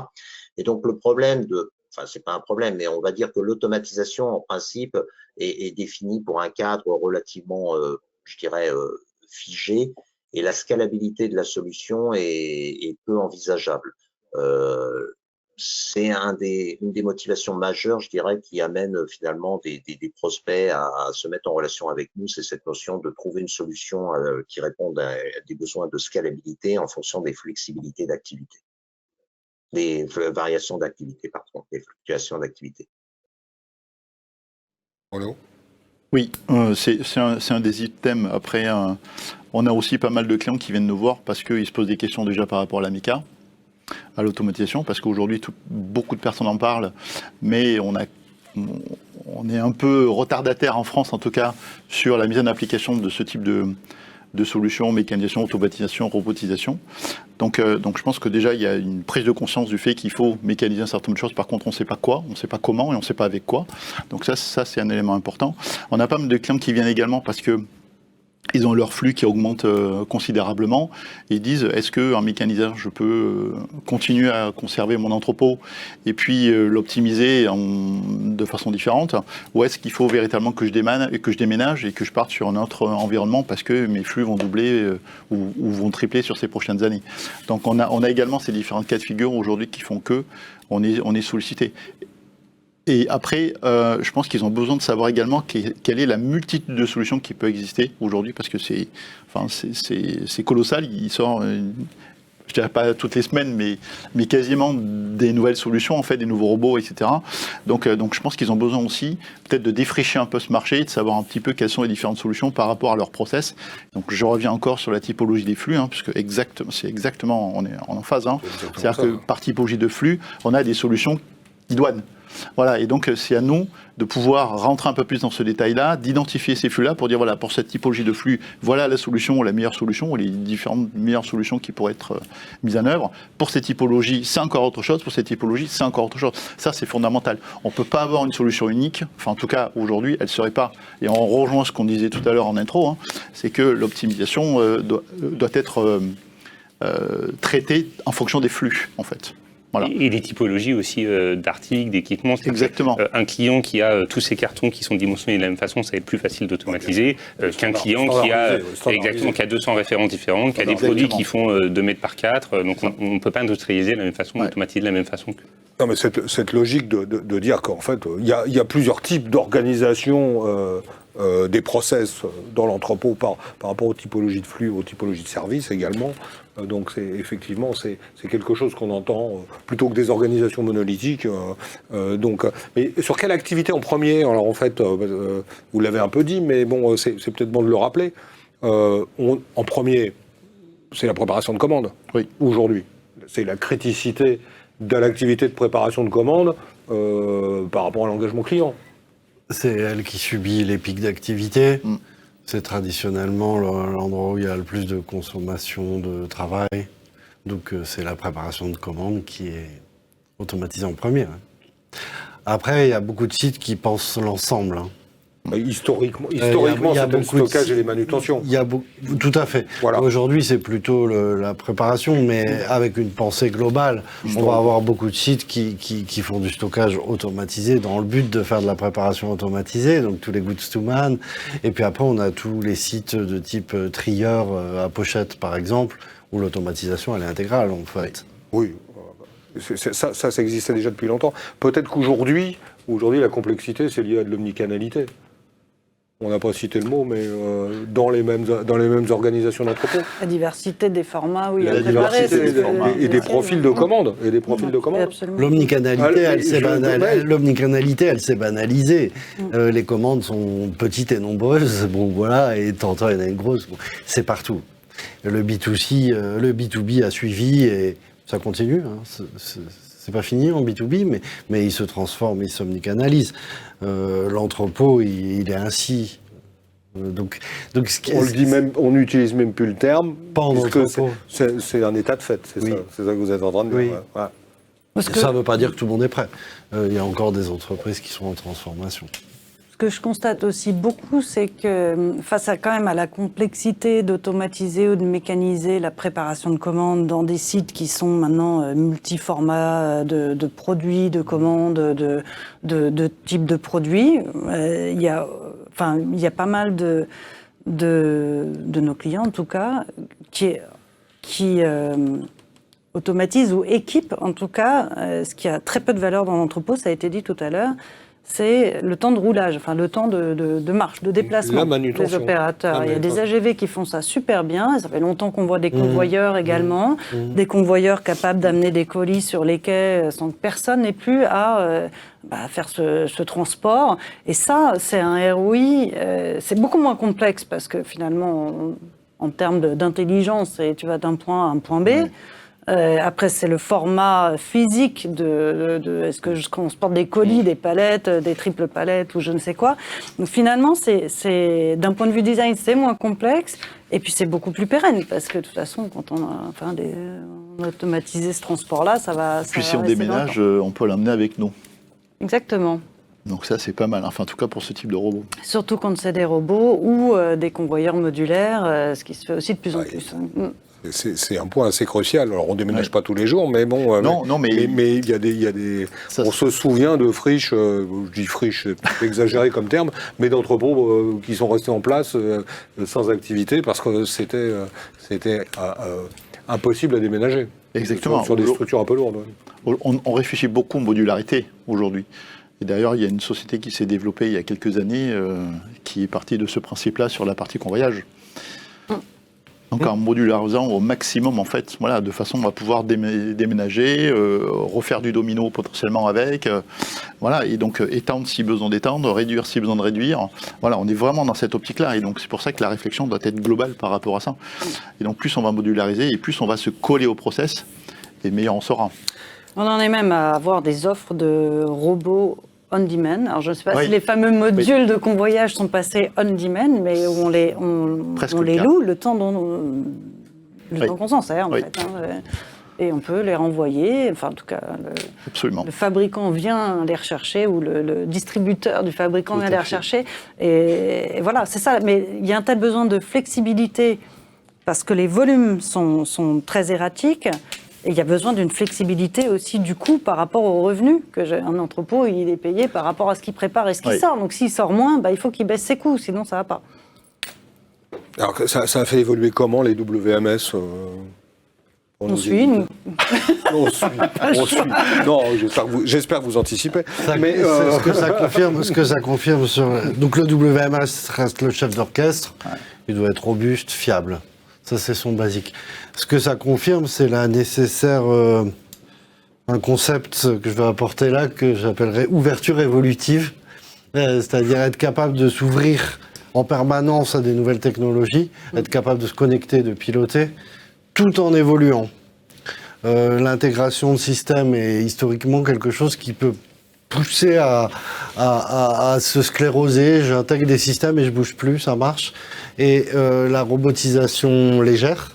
Et donc, le problème enfin, c'est pas un problème, mais on va dire que l'automatisation, en principe, est définie pour un cadre relativement, je dirais, figé, et la scalabilité de la solution est peu envisageable. C'est une des motivations majeures, je dirais, qui amène finalement des prospects à se mettre en relation avec nous. C'est cette notion de trouver une solution qui réponde à des besoins de scalabilité en fonction des flexibilités d'activité, des variations d'activité, pardon, des fluctuations d'activité. Renaud ? Oui, c'est un des items. Après, on a aussi pas mal de clients qui viennent nous voir parce qu'ils se posent des questions déjà par rapport à la MiCA, à l'automatisation, parce qu'aujourd'hui, beaucoup de personnes en parlent, mais on est un peu retardataire en France, en tout cas, sur la mise en application de ce type de solutions, mécanisation, automatisation, robotisation. Donc je pense que déjà, il y a une prise de conscience du fait qu'il faut mécaniser un certain nombre de choses. Par contre, on ne sait pas quoi, on ne sait pas comment et on ne sait pas avec quoi. Donc ça c'est un élément important. On a pas mal de clients qui viennent également parce que ils ont leur flux qui augmente considérablement et ils disent est-ce qu'en mécaniseur je peux continuer à conserver mon entrepôt et puis l'optimiser de façon différente, ou est-ce qu'il faut véritablement que je déménage et que je parte sur un autre environnement parce que mes flux vont doubler ou vont tripler sur ces prochaines années. Donc on a également ces différents cas de figure aujourd'hui qui font que on est sollicité. Et après, je pense qu'ils ont besoin de savoir également quelle est la multitude de solutions qui peut exister aujourd'hui, parce que c'est colossal. Il sort, je dirais pas toutes les semaines, mais quasiment des nouvelles solutions, en fait, des nouveaux robots, etc. Donc je pense qu'ils ont besoin aussi peut-être de défricher un peu ce marché, de savoir un petit peu quelles sont les différentes solutions par rapport à leur process. Donc je reviens encore sur la typologie des flux, puisque c'est exactement, on est en phase. C'est-à-dire que par typologie de flux, on a des solutions idoines. Voilà, et donc c'est à nous de pouvoir rentrer un peu plus dans ce détail-là, d'identifier ces flux-là pour dire voilà, pour cette typologie de flux, voilà la solution, la meilleure solution, ou les différentes meilleures solutions qui pourraient être mises en œuvre. Pour ces typologies, c'est encore autre chose, pour ces typologies, c'est encore autre chose. Ça, c'est fondamental. On ne peut pas avoir une solution unique, enfin en tout cas aujourd'hui, elle ne serait pas. Et on rejoint ce qu'on disait tout à l'heure en intro, c'est que l'optimisation doit être traitée en fonction des flux, en fait. Voilà. Et des typologies aussi d'articles, d'équipements. Exactement. Un client qui a tous ses cartons qui sont dimensionnés de la même façon, ça va être plus facile d'automatiser qu'un client qui a 200 références différentes, qui a des produits qui font 2 mètres par 4. Donc on ne peut pas industrialiser de la même façon, automatiser de la même façon. Non, mais cette logique de dire qu'en fait, il y a plusieurs types d'organisation des process dans l'entrepôt par rapport aux typologies de flux, aux typologies de services également. Donc effectivement, c'est quelque chose qu'on entend plutôt que des organisations monolithiques. Mais sur quelle activité en premier? Alors en fait, vous l'avez un peu dit, mais bon, c'est peut-être bon de le rappeler. En premier, c'est la préparation de commandes. Oui. Aujourd'hui, c'est la criticité de l'activité de préparation de commandes par rapport à l'engagement client. C'est elle qui subit les pics d'activité. C'est traditionnellement l'endroit où il y a le plus de consommation de travail. Donc c'est la préparation de commandes qui est automatisée en premier. Après, il y a beaucoup de sites qui pensent l'ensemble. Historiquement, c'est le stockage et les manutentions. Tout à fait. Voilà. Aujourd'hui, c'est plutôt la préparation, mais avec une pensée globale. On va avoir beaucoup de sites qui font du stockage automatisé dans le but de faire de la préparation automatisée, donc tous les goods to man. Et puis après, on a tous les sites de type trieur à pochette, par exemple, où l'automatisation, elle est intégrale, en fait. Oui. Ça existait déjà depuis longtemps. Peut-être qu'aujourd'hui, la complexité, c'est lié à de l'omnicanalité. on n'a pas cité le mot, mais dans les mêmes organisations d'entrepôt. La diversité des formats, oui. La à préparer, diversité c'est- et des profils de commandes. Et des profils de commandes. Absolument. L'omnicanalité, Ah, l'omnicanalité, elle s'est banalisée. Les commandes sont petites et nombreuses. Bon, voilà, et de temps en temps, il y en a une grosse. Bon, c'est partout. Le B2C, le B2B a suivi et ça continue. Hein. C'est pas fini en B2B, mais il se transforme, il s'omnicanalise. L'entrepôt, il est ainsi. Donc On le dit même, on n'utilise même plus le terme. Pas en puisque entrepôt. c'est un état de fait, c'est Oui. ça. C'est ça que vous êtes en train de dire. Oui. Ouais. Parce que ça ne veut pas dire que tout le monde est prêt. Il y a encore des entreprises qui sont en transformation. ce que je constate aussi beaucoup, c'est que face à quand même à la complexité d'automatiser ou de mécaniser la préparation de commandes dans des sites qui sont maintenant multiformats de produits, de commandes, de types de produits, il y a pas mal de nos clients en tout cas qui automatisent ou équipent en tout cas ce qui a très peu de valeur dans l'entrepôt, ça a été dit tout à l'heure. C'est le temps de roulage, enfin le temps de marche, de déplacement La manutention. des opérateurs. Il y a des AGV qui font ça super bien. Ça fait longtemps qu'on voit des convoyeurs également, des convoyeurs capables d'amener des colis sur les quais sans que personne n'ait plus à faire ce transport. Et ça, c'est un ROI, c'est beaucoup moins complexe parce que finalement, en termes d'intelligence, tu vas d'un point à un point B. Après, c'est le format physique est-ce que je transporte des colis, des palettes, des triples palettes ou je ne sais quoi. Donc finalement, c'est d'un point de vue design, c'est moins complexe et puis c'est beaucoup plus pérenne parce que de toute façon, quand on a automatisé ce transport-là, ça va. Puis ça si va on rester déménage, longtemps. on peut l'emmener avec nous. Exactement. Donc ça, c'est pas mal. Enfin, en tout cas, pour ce type de robot. Surtout quand c'est des robots ou des convoyeurs modulaires, ce qui se fait aussi de plus en plus. C'est un point assez crucial. Alors, on ne déménage pas tous les jours, mais bon. Mais il y a des. On se souvient de friches, je dis friches, c'est peut-être exagéré comme terme, mais d'entrepôts qui sont restés en place sans activité parce que c'était impossible à déménager. Exactement. Sur des structures un peu lourdes. On réfléchit beaucoup aux modularité aujourd'hui. Et d'ailleurs, il y a une société qui s'est développée il y a quelques années qui est partie de ce principe-là sur la partie convoyage. Donc en modularisant au maximum, en fait, voilà, de façon à pouvoir déménager, refaire du domino potentiellement avec, voilà, et donc étendre si besoin d'étendre, réduire si besoin de réduire. Voilà, on est vraiment dans cette optique-là, et donc c'est pour ça que la réflexion doit être globale par rapport à ça. Et donc plus on va modulariser, et plus on va se coller au process, et meilleur on sera. On en est même à avoir des offres de robots on-demand. Alors, je ne sais pas Oui. si les fameux modules de convoyage sont passés on-demand, mais où on les loue le temps qu'on s'en sert, en Oui. fait. Et on peut les renvoyer. Enfin, en tout cas, Absolument. le fabricant vient les rechercher ou le distributeur du fabricant Tout vient à les fait. rechercher. Et voilà, c'est ça. Mais il y a un tel besoin de flexibilité parce que les volumes sont très erratiques. Et il y a besoin d'une flexibilité aussi du coût par rapport aux revenus. Un entrepôt, il est payé par rapport à ce qu'il prépare et ce qu'il Oui. sort. Donc s'il sort moins, il faut qu'il baisse ses coûts, sinon ça ne va pas. Alors, ça a fait évoluer comment les WMS pour On nos suit, éditeurs nous. On suit. Non, j'espère que vous anticipez. Mais Ce que ça confirme sur. Donc le WMS reste le chef d'orchestre. Il doit être robuste, fiable. Ça, c'est son basique. Ce que ça confirme, c'est la nécessaire. Un concept que je vais apporter là, que j'appellerais ouverture évolutive. C'est-à-dire être capable de s'ouvrir en permanence à des nouvelles technologies, être capable de se connecter, de piloter, tout en évoluant. L'intégration de systèmes est historiquement quelque chose qui peut pousser à se scléroser. J'intègre des systèmes et je bouge plus, ça marche. Et la robotisation légère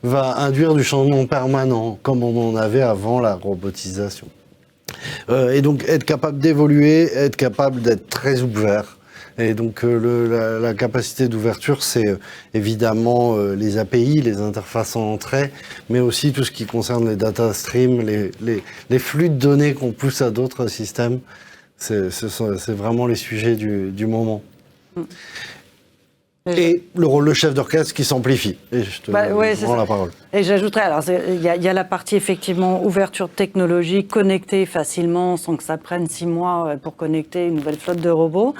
va induire du changement permanent, comme on en avait avant la robotisation. Et donc être capable d'évoluer, être capable d'être très ouvert. Et donc la capacité d'ouverture, c'est évidemment les API, les interfaces en entrée, mais aussi tout ce qui concerne les data streams, les flux de données qu'on pousse à d'autres systèmes. C'est vraiment les sujets du moment. Et le chef d'orchestre qui s'amplifie. Et je te rends la parole. Et j'ajouterais, alors il y a la partie effectivement ouverture technologique, connecter facilement sans que ça prenne 6 mois pour connecter une nouvelle flotte de robots.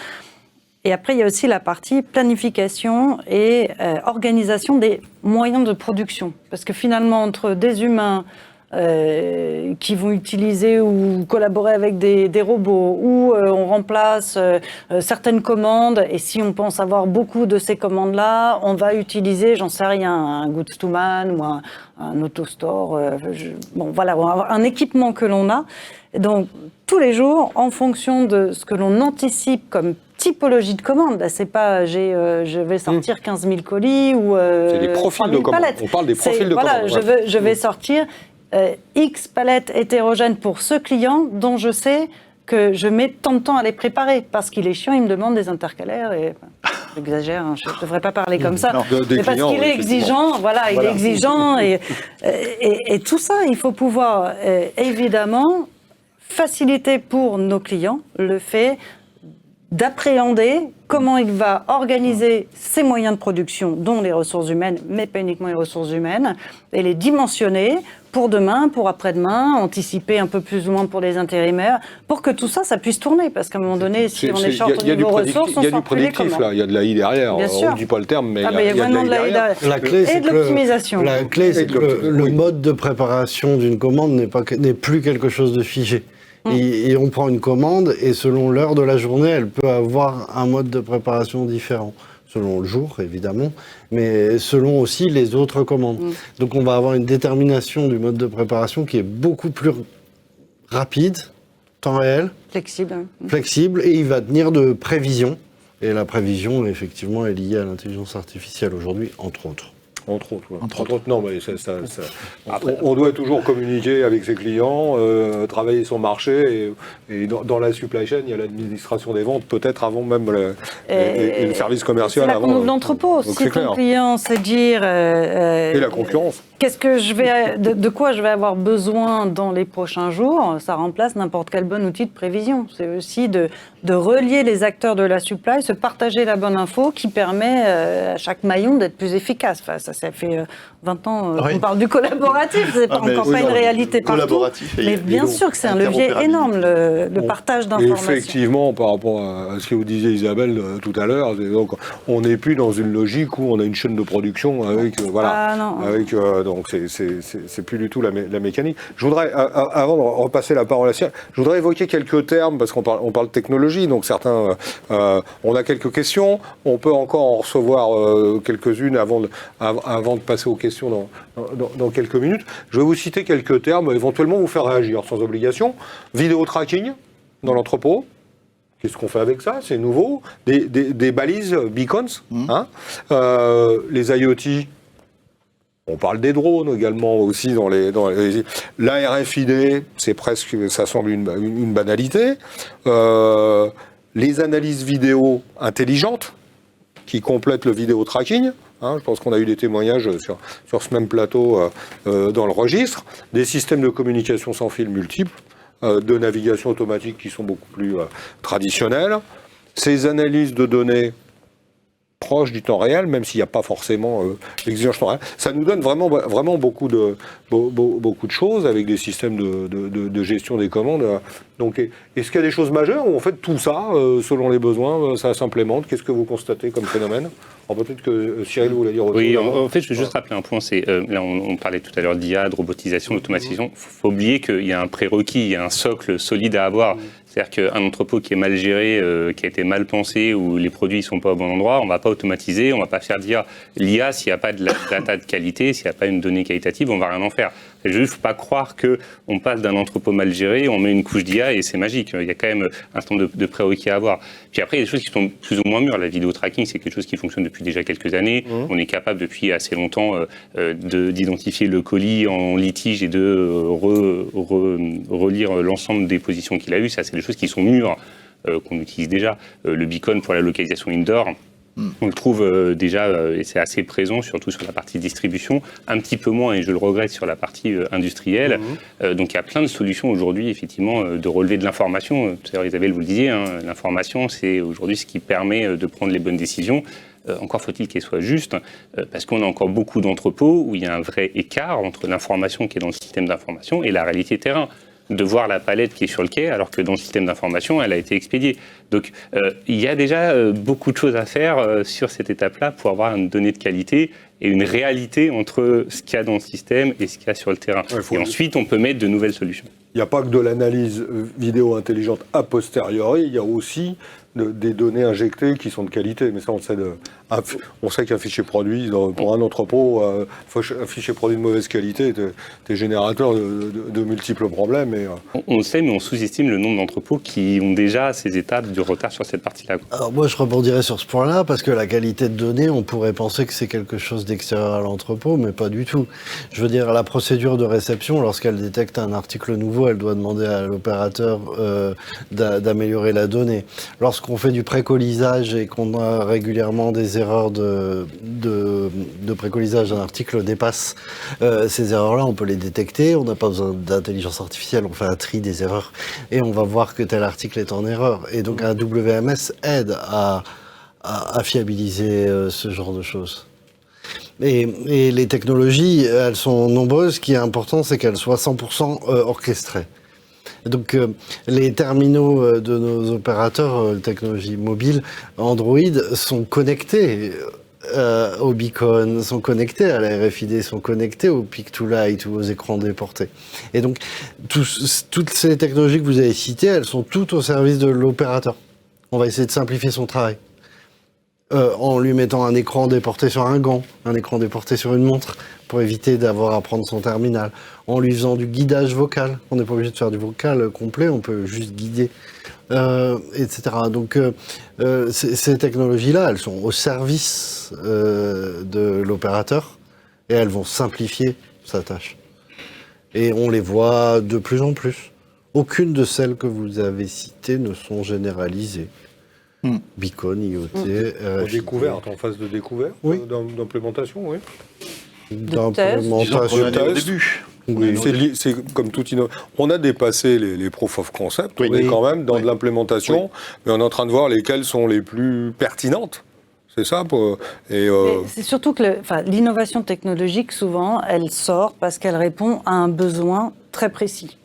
Et après, il y a aussi la partie planification et organisation des moyens de production. Parce que finalement, entre des humains qui vont utiliser ou collaborer avec des robots, ou on remplace certaines commandes, et si on pense avoir beaucoup de ces commandes-là, on va utiliser, j'en sais rien, un Goods2Man ou un AutoStore, bon voilà, un équipement que l'on a. Donc, tous les jours, en fonction de ce que l'on anticipe comme typologie de commande, là, c'est pas je vais sortir 15 000 colis ou c'est des profils de commandes. On parle des profils de voilà, commandes. Je vais sortir X palettes hétérogènes pour ce client dont je sais que je mets tant de temps à les préparer parce qu'il est chiant, il me demande des intercalaires et j'exagère, hein, je ne devrais pas parler comme ça, mais parce qu'il est exigeant, voilà, il est exigeant et tout ça, il faut pouvoir évidemment faciliter pour nos clients le fait d'appréhender comment il va organiser ses moyens de production, dont les ressources humaines, mais pas uniquement les ressources humaines, et les dimensionner pour demain, pour après-demain, anticiper un peu plus ou moins pour les intérimaires, pour que tout ça, ça puisse tourner. Parce qu'à un moment donné, si on est short au niveau ressources, on il y a du s'en plus les prédictif, commandes. là. Il y a de l'AI derrière. Bien sûr. On ne dit pas le terme, mais il y a vraiment de l'AI derrière. La clé, Et de l'optimisation. La clé, c'est que le mode de préparation d'une commande n'est plus quelque chose de figé. Et on prend une commande et selon l'heure de la journée, elle peut avoir un mode de préparation différent. Selon le jour, évidemment, mais selon aussi les autres commandes. Donc on va avoir une détermination du mode de préparation qui est beaucoup plus rapide, temps réel, flexible, et il va tenir de prévision. Et la prévision, effectivement, est liée à l'intelligence artificielle aujourd'hui, entre autres. Entre autres, non, mais on doit toujours communiquer avec ses clients, travailler son marché, et dans la supply chain, il y a l'administration des ventes, peut-être avant même le service commercial. C'est la commande d'entrepôt. Si ton client sait dire... et la concurrence. Qu'est-ce que de quoi je vais avoir besoin dans les prochains jours, ça remplace n'importe quel bon outil de prévision. C'est aussi de relier les acteurs de la supply, se partager la bonne info qui permet à chaque maillon d'être plus efficace. Enfin, ça fait 20 ans qu'on parle du collaboratif, c'est encore pas une réalité partout. Mais bien sûr que c'est un levier énorme, le partage d'informations. Effectivement, par rapport à ce que vous disiez Isabelle tout à l'heure, donc on n'est plus dans une logique où on a une chaîne de production avec donc c'est plus du tout la mécanique. Je voudrais, avant de repasser la parole à Cyril, je voudrais évoquer quelques termes parce qu'on parle de technologie, donc certains, on a quelques questions, on peut encore en recevoir quelques-unes avant de passer aux questions dans quelques minutes. Je vais vous citer quelques termes, éventuellement vous faire réagir sans obligation. Vidéo tracking dans l'entrepôt. Qu'est-ce qu'on fait avec ça? C'est nouveau. Des balises, beacons, les IoT. On parle des drones également aussi la RFID, c'est presque, ça semble une banalité. Les analyses vidéo intelligentes qui complètent le vidéo tracking. Je pense qu'on a eu des témoignages sur ce même plateau dans le registre. Des systèmes de communication sans fil multiples, de navigation automatique qui sont beaucoup plus traditionnels. Ces analyses de données proche du temps réel, même s'il n'y a pas forcément l'exigence temps réel. Ça nous donne vraiment beaucoup de choses avec des systèmes de gestion des commandes. Donc, est-ce qu'il y a des choses majeures où en fait tout ça, selon les besoins, ça s'implémente? Qu'est-ce que vous constatez comme phénomène? Alors peut-être que Cyril voulait dire autre chose. Oui, en fait, je veux juste rappeler un point. C'est là, on parlait tout à l'heure d'IA, de robotisation, d'automatisation. Il faut oublier qu'il y a un prérequis, il y a un socle solide à avoir. C'est-à-dire qu'un entrepôt qui est mal géré, qui a été mal pensé, où les produits ne sont pas au bon endroit, on ne va pas automatiser, on ne va pas faire dire l'IA, s'il n'y a pas de la data de qualité, s'il n'y a pas une donnée qualitative, on ne va rien en faire. Il ne faut pas croire qu'on passe d'un entrepôt mal géré, on met une couche d'IA et c'est magique. Il y a quand même un certain nombre de prérequis à avoir. Puis après, il y a des choses qui sont plus ou moins mûres. La vidéo tracking, c'est quelque chose qui fonctionne depuis déjà quelques années. On est capable depuis assez longtemps d'identifier le colis en litige et de relire l'ensemble des positions qu'il a eues. Ça, c'est des choses qui sont mûres, qu'on utilise déjà. Le beacon pour la localisation indoor, on le trouve déjà, et c'est assez présent, surtout sur la partie distribution, un petit peu moins, et je le regrette, sur la partie industrielle. Donc il y a plein de solutions aujourd'hui, effectivement, de relever de l'information. Tout à l'heure, Isabelle, vous le disiez, l'information, c'est aujourd'hui ce qui permet de prendre les bonnes décisions. Encore faut-il qu'elle soit juste, parce qu'on a encore beaucoup d'entrepôts où il y a un vrai écart entre l'information qui est dans le système d'information et la réalité terrain. de voir la palette qui est sur le quai, alors que dans le système d'information, elle a été expédiée. Donc, il y a déjà beaucoup de choses à faire sur cette étape-là pour avoir une donnée de qualité et une réalité entre ce qu'il y a dans le système et ce qu'il y a sur le terrain. Et ensuite, on peut mettre de nouvelles solutions. Il n'y a pas que de l'analyse vidéo intelligente a posteriori, il y a aussi des données injectées qui sont de qualité. Mais ça, on sait qu'un fichier produit, pour un entrepôt, un fichier produit de mauvaise qualité est générateur de multiples problèmes. On le sait, mais on sous-estime le nombre d'entrepôts qui ont déjà ces étapes de retard sur cette partie-là. Alors moi, je rebondirais sur ce point-là, parce que la qualité de données, on pourrait penser que c'est quelque chose d'extérieur à l'entrepôt, mais pas du tout. Je veux dire, la procédure de réception, lorsqu'elle détecte un article nouveau, elle doit demander à l'opérateur d'améliorer la donnée. Lorsqu'on fait du précolisage et qu'on a régulièrement des erreurs de précolisage d'un article dépasse ces erreurs-là, on peut les détecter. On n'a pas besoin d'intelligence artificielle, on fait un tri des erreurs et on va voir que tel article est en erreur. Et donc un WMS aide à fiabiliser ce genre de choses. Et les technologies, elles sont nombreuses. Ce qui est important, c'est qu'elles soient 100% orchestrées. Donc les terminaux de nos opérateurs technologie mobile Android sont connectés au beacon, sont connectés à la RFID, sont connectés au Pic-to-Light ou aux écrans déportés. Et donc toutes ces technologies que vous avez citées, elles sont toutes au service de l'opérateur. On va essayer de simplifier son travail. En lui mettant un écran déporté sur un gant, un écran déporté sur une montre, pour éviter d'avoir à prendre son terminal. En lui faisant du guidage vocal. On n'est pas obligé de faire du vocal complet, on peut juste guider, etc. Donc ces technologies-là, elles sont au service de l'opérateur et elles vont simplifier sa tâche. Et on les voit de plus en plus. Aucune de celles que vous avez citées ne sont généralisées. Beacon, IoT, découverte, en phase de découverte, oui. D'implémentation, oui. D'implémentation au début. Oui. C'est comme tout on a dépassé les proof of concept, on est quand même dans de l'implémentation, mais on est en train de voir lesquelles sont les plus pertinentes. C'est ça. C'est surtout que l'innovation technologique, souvent, elle sort parce qu'elle répond à un besoin très précis.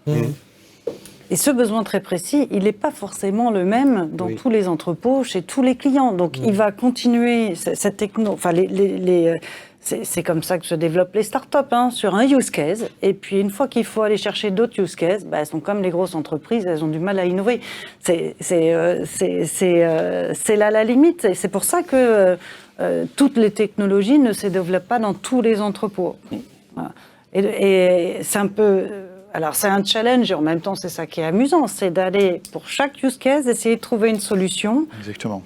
Et ce besoin très précis, il n'est pas forcément le même dans tous les entrepôts, chez tous les clients. Donc, il va continuer cette techno. Enfin, c'est comme ça que se développent les startups, sur un use case. Et puis, une fois qu'il faut aller chercher d'autres use cases, elles sont comme les grosses entreprises, elles ont du mal à innover. C'est là la limite. Et c'est pour ça que toutes les technologies ne se développent pas dans tous les entrepôts. Voilà. Et c'est un peu... Alors, c'est un challenge et en même temps, c'est ça qui est amusant, c'est d'aller, pour chaque use case, essayer de trouver une solution. Exactement.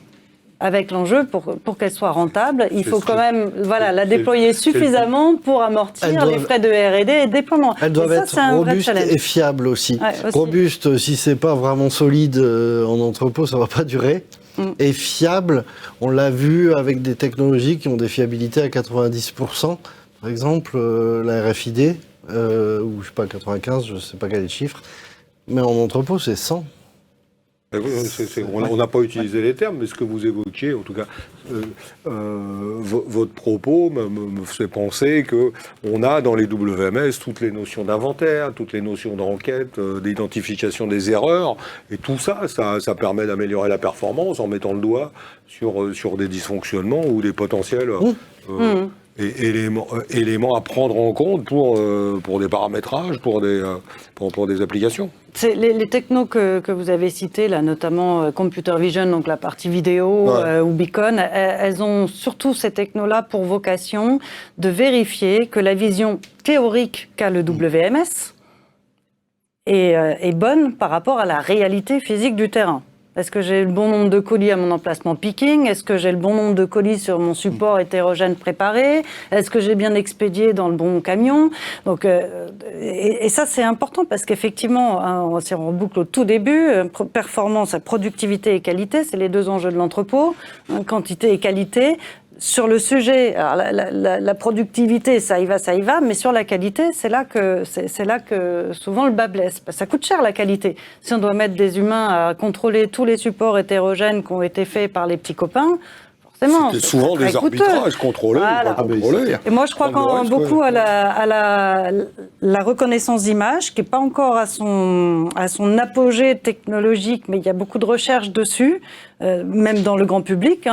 Avec l'enjeu, pour qu'elle soit rentable, il faut quand même la déployer suffisamment pour amortir les frais de R&D et de déploiement. Elles doivent être robustes et fiables aussi. Ouais, robustes, si c'est pas vraiment solide en entrepôt, ça va pas durer. Et fiable, on l'a vu avec des technologies qui ont des fiabilités à 90%. Par exemple, la RFID, ou je sais pas, 95, je sais pas quel est le chiffre, mais en entrepôt, c'est 100. On n'a pas utilisé les termes, mais ce que vous évoquiez, en tout cas, votre propos me fait penser qu'on a dans les WMS toutes les notions d'inventaire, toutes les notions d'enquête, d'identification des erreurs, et tout ça permet d'améliorer la performance en mettant le doigt sur des dysfonctionnements ou des potentiels éléments à prendre en compte pour des paramétrages, pour des applications. Les technos que vous avez cités, là, notamment Computer Vision, donc la partie vidéo, ou Beacon, elles ont surtout ces technos-là pour vocation de vérifier que la vision théorique qu'a le WMS est bonne par rapport à la réalité physique du terrain. Est-ce que j'ai le bon nombre de colis à mon emplacement picking? Est-ce que j'ai le bon nombre de colis sur mon support hétérogène préparé? Est-ce que j'ai bien expédié dans le bon camion? Donc, et ça, c'est important parce qu'effectivement, si on reboucle au tout début, performance, productivité et qualité, c'est les deux enjeux de l'entrepôt, quantité et qualité. Sur le sujet, alors la productivité, ça y va, mais sur la qualité, c'est là que souvent le bas blesse. Ça coûte cher la qualité. Si on doit mettre des humains à contrôler tous les supports hétérogènes qui ont été faits par les petits copains, Forcément, C'était souvent c'est des très coûteux. arbitrages contrôlés Voilà. ou pas contrôlés. Et moi, je crois Prendre le risque, beaucoup ouais. à la reconnaissance d'image, qui n'est pas encore à son apogée technologique, mais il y a beaucoup de recherches dessus, même dans le grand public.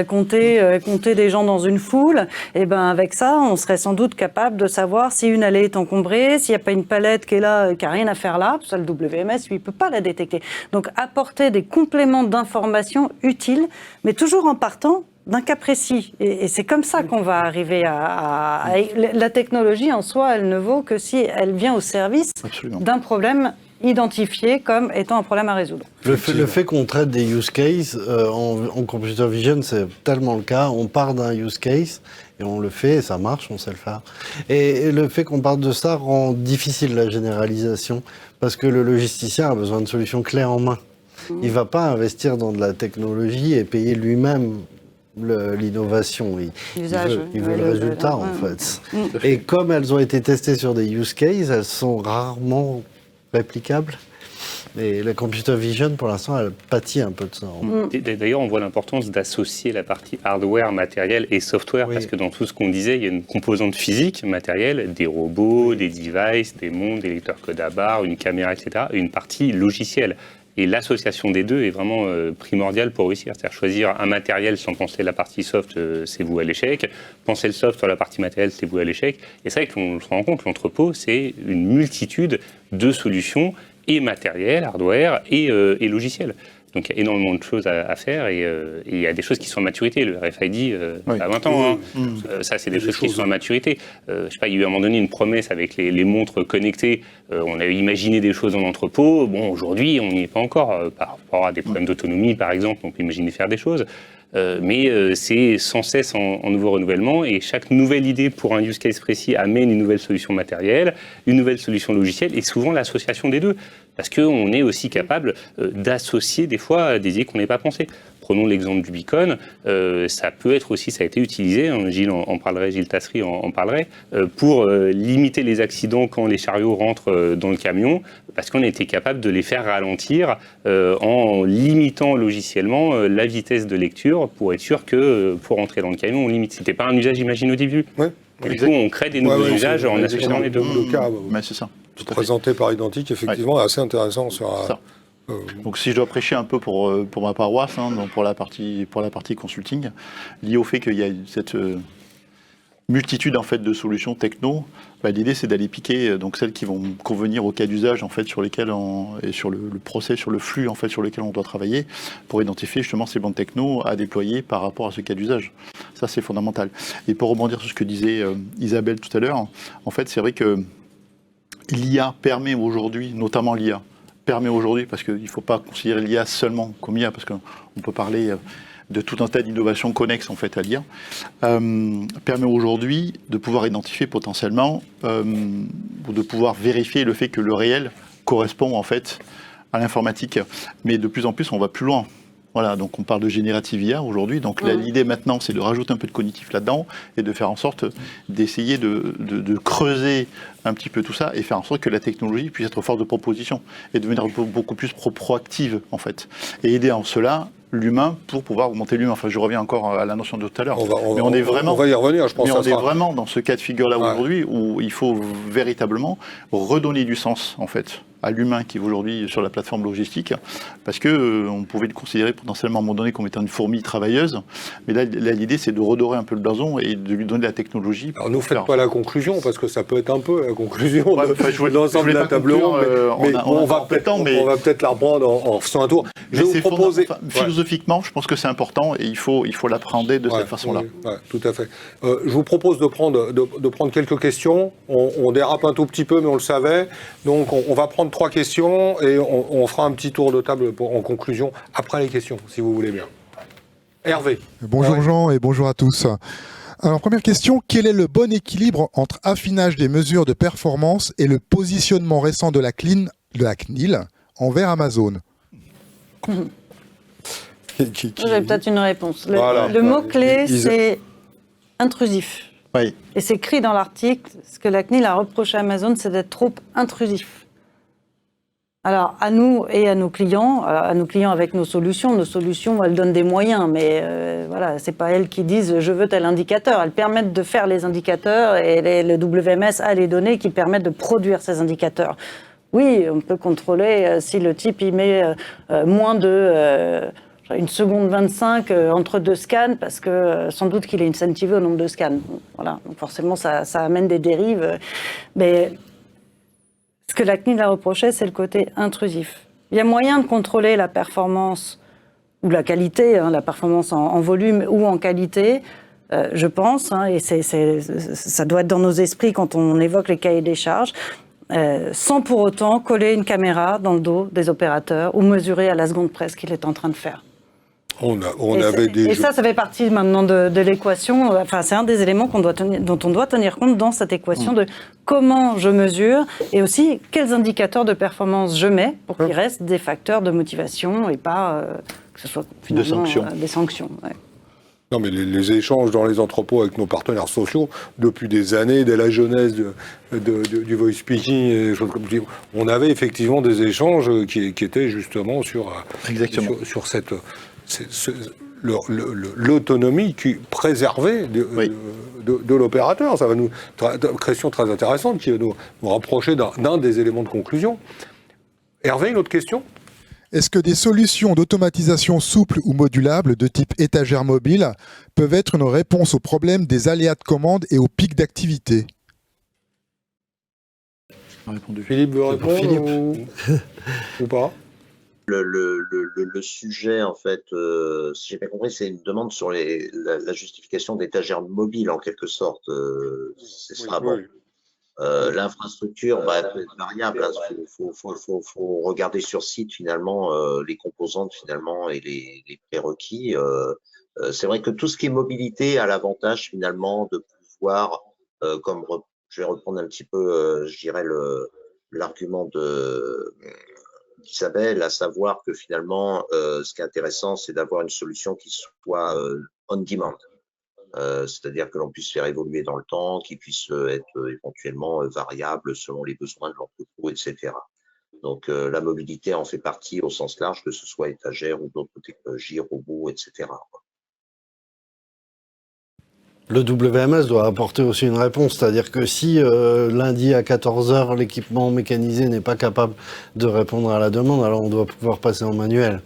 Compter des gens dans une foule, et ben avec ça, on serait sans doute capable de savoir si une allée est encombrée, s'il n'y a pas une palette qui est là, qui n'a rien à faire là. Ça, le WMS, lui, il ne peut pas la détecter. Donc, apporter des compléments d'informations utiles, mais toujours en partant d'un cas précis. Et c'est comme ça qu'on va arriver à... La technologie, en soi, elle ne vaut que si elle vient au service d'un problème identifié comme étant un problème à résoudre. Le fait qu'on traite des use cases, en computer vision, c'est tellement le cas. On part d'un use case et on le fait, et ça marche, on sait le faire. Et le fait qu'on parte de ça rend difficile la généralisation, parce que le logisticien a besoin de solutions clés en main. Il ne va pas investir dans de la technologie et payer lui-même l'innovation. Il veut le résultat, en fait. Et comme elles ont été testées sur des use cases, elles sont rarement réplicables. Et la computer vision, pour l'instant, elle pâtit un peu de ça. D'ailleurs, on voit l'importance d'associer la partie hardware, matériel et software, parce que dans tout ce qu'on disait, il y a une composante physique, matérielle, des robots, des devices, des montres, des lecteurs code à barre, une caméra, etc., et une partie logicielle. Et l'association des deux est vraiment primordiale pour réussir. C'est-à-dire choisir un matériel sans penser la partie soft, c'est vous à l'échec. Penser le soft sur la partie matérielle, c'est vous à l'échec. Et c'est vrai qu'on se rend compte, l'entrepôt, c'est une multitude de solutions et matériel, hardware et logiciel. Donc il y a énormément de choses à faire et il y a des choses qui sont à maturité. Le RFID, à 20 ans, ça c'est des choses qui sont à maturité. Je sais pas, il y a eu à un moment donné une promesse avec les montres connectées. On a imaginé des choses en entrepôt. Bon, aujourd'hui, on n'y est pas encore. Par rapport à des problèmes d'autonomie, par exemple, on peut imaginer faire des choses. Mais c'est sans cesse en nouveau renouvellement et chaque nouvelle idée pour un use case précis amène une nouvelle solution matérielle, une nouvelle solution logicielle et souvent l'association des deux. Parce qu'on est aussi capable d'associer des fois des idées qu'on n'avait pas pensées. Prenons l'exemple du beacon, ça peut être aussi, ça a été utilisé, Gilles en parlerait, Gilles Tassery en parlerait, pour limiter les accidents quand les chariots rentrent dans le camion, parce qu'on a été capable de les faire ralentir en limitant logiciellement la vitesse de lecture pour être sûr que pour rentrer dans le camion, on limite. C'était pas un usage, j'imagine, au début. Ouais. Et du coup, on crée des nouveaux usages en associant les deux. Le cas, Mais c'est ça. présenté par Identique, effectivement, est assez intéressant sur... Donc si je dois prêcher un peu pour ma paroisse, donc pour la partie consulting, lié au fait qu'il y a cette multitude en fait de solutions techno, l'idée c'est d'aller piquer donc celles qui vont convenir au cas d'usage en fait sur lesquels et sur le process, sur le flux en fait sur lequel on doit travailler pour identifier justement ces bandes techno à déployer par rapport à ce cas d'usage. Ça c'est fondamental. Et pour rebondir sur ce que disait Isabelle tout à l'heure, en fait c'est vrai que l'IA permet aujourd'hui, notamment l'IA, permet aujourd'hui, parce qu'il ne faut pas considérer l'IA seulement comme IA, parce qu'on peut parler de tout un tas d'innovations connexes en fait à l'IA, permet aujourd'hui de pouvoir identifier potentiellement ou de pouvoir vérifier le fait que le réel correspond en fait à l'informatique. Mais de plus en plus, on va plus loin. Voilà, donc on parle de générative IA aujourd'hui. Donc l'idée maintenant, c'est de rajouter un peu de cognitif là-dedans et de faire en sorte d'essayer de creuser un petit peu tout ça et faire en sorte que la technologie puisse être force de proposition et devenir beaucoup plus proactive en fait. Et aider en cela l'humain pour pouvoir augmenter l'humain. Enfin, je reviens encore à la notion de tout à l'heure. On va y revenir, je pense. Mais on est vraiment dans ce cas de figure-là aujourd'hui où il faut véritablement redonner du sens en fait à l'humain qui est aujourd'hui sur la plateforme logistique, parce que on pouvait le considérer potentiellement à un moment donné comme étant une fourmi travailleuse, mais là l'idée c'est de redorer un peu le blason et de lui donner la technologie. Alors nous faites pas la conclusion, parce que ça peut être un peu la conclusion de l'ensemble de la table ronde, mais on va peut-être la reprendre en faisant un tour. Je vais vous proposer, philosophiquement, je pense que c'est important et il faut l'appréhender de cette façon-là. Oui, tout à fait. Je vous propose de prendre quelques questions. On dérape un tout petit peu, mais on le savait. Donc on va prendre 3 questions et on fera un petit tour de table en conclusion après les questions, si vous voulez bien. Hervé. Bonjour Jean et bonjour à tous. Alors première question, quel est le bon équilibre entre affinage des mesures de performance et le positionnement récent de la CNIL envers Amazon? J'ai peut-être une réponse. Le mot-clé, c'est intrusif. Oui. Et c'est écrit dans l'article, ce que la CNIL a reproché à Amazon, c'est d'être trop intrusif. Alors, à nous et à nos clients avec nos solutions, elles donnent des moyens, mais voilà, c'est pas elles qui disent je veux tel indicateur. Elles permettent de faire les indicateurs et le WMS a les données qui permettent de produire ces indicateurs. Oui, on peut contrôler si le type il met moins de 1 seconde 25 entre 2 scans parce que sans doute qu'il est incentivé au nombre de scans. Voilà, donc forcément ça amène des dérives, mais ce que la CNIL a reproché, c'est le côté intrusif. Il y a moyen de contrôler la performance ou la qualité, la performance en volume ou en qualité, je pense, et ça doit être dans nos esprits quand on évoque les cahiers des charges, sans pour autant coller une caméra dans le dos des opérateurs ou mesurer à la seconde près ce qu'il est en train de faire. Et ça fait partie maintenant de l'équation. Enfin, c'est un des éléments dont on doit tenir compte dans cette équation de comment je mesure et aussi quels indicateurs de performance je mets pour qu'il reste des facteurs de motivation et pas que ce soit finalement des sanctions. Ouais. Non, mais les échanges dans les entrepôts avec nos partenaires sociaux, depuis des années, dès la jeunesse du voice speaking, et des choses comme ça, on avait effectivement des échanges qui étaient justement sur cette... l'autonomie préservée de l'opérateur. Ça va nous... Question très intéressante qui va nous rapprocher d'un des éléments de conclusion. Hervé, une autre question ? Est-ce que des solutions d'automatisation souples ou modulables de type étagère mobile peuvent être une réponse aux problèmes des aléas de commande et aux pics d'activité ? Philippe veut répondre ou pas ? Le sujet, en fait, si j'ai bien compris, c'est une demande sur la justification d'étagères mobiles, en quelque sorte. C'est ça, bon. L'infrastructure va être variable. Il faut regarder sur site, finalement, les composantes, finalement, et les prérequis. C'est vrai que tout ce qui est mobilité a l'avantage, finalement, de pouvoir, je vais reprendre un petit peu, je dirais, l'argument d'Isabelle, à savoir que finalement, ce qui est intéressant, c'est d'avoir une solution qui soit on demand. C'est-à-dire que l'on puisse faire évoluer dans le temps, qu'il puisse être éventuellement variable selon les besoins de l'entrepôt, etc. Donc la mobilité en fait partie au sens large, que ce soit étagère ou d'autres technologies, robots, etc. Le WMS doit apporter aussi une réponse, c'est-à-dire que si lundi à 14h, l'équipement mécanisé n'est pas capable de répondre à la demande, alors on doit pouvoir passer en manuel.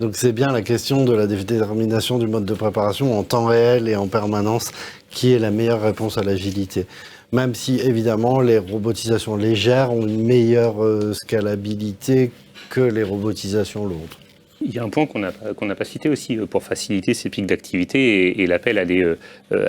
Donc c'est bien la question de la détermination du mode de préparation en temps réel et en permanence qui est la meilleure réponse à l'agilité. Même si évidemment les robotisations légères ont une meilleure scalabilité que les robotisations lourdes. Il y a un point qu'on n'a pas cité aussi pour faciliter ces pics d'activité et l'appel à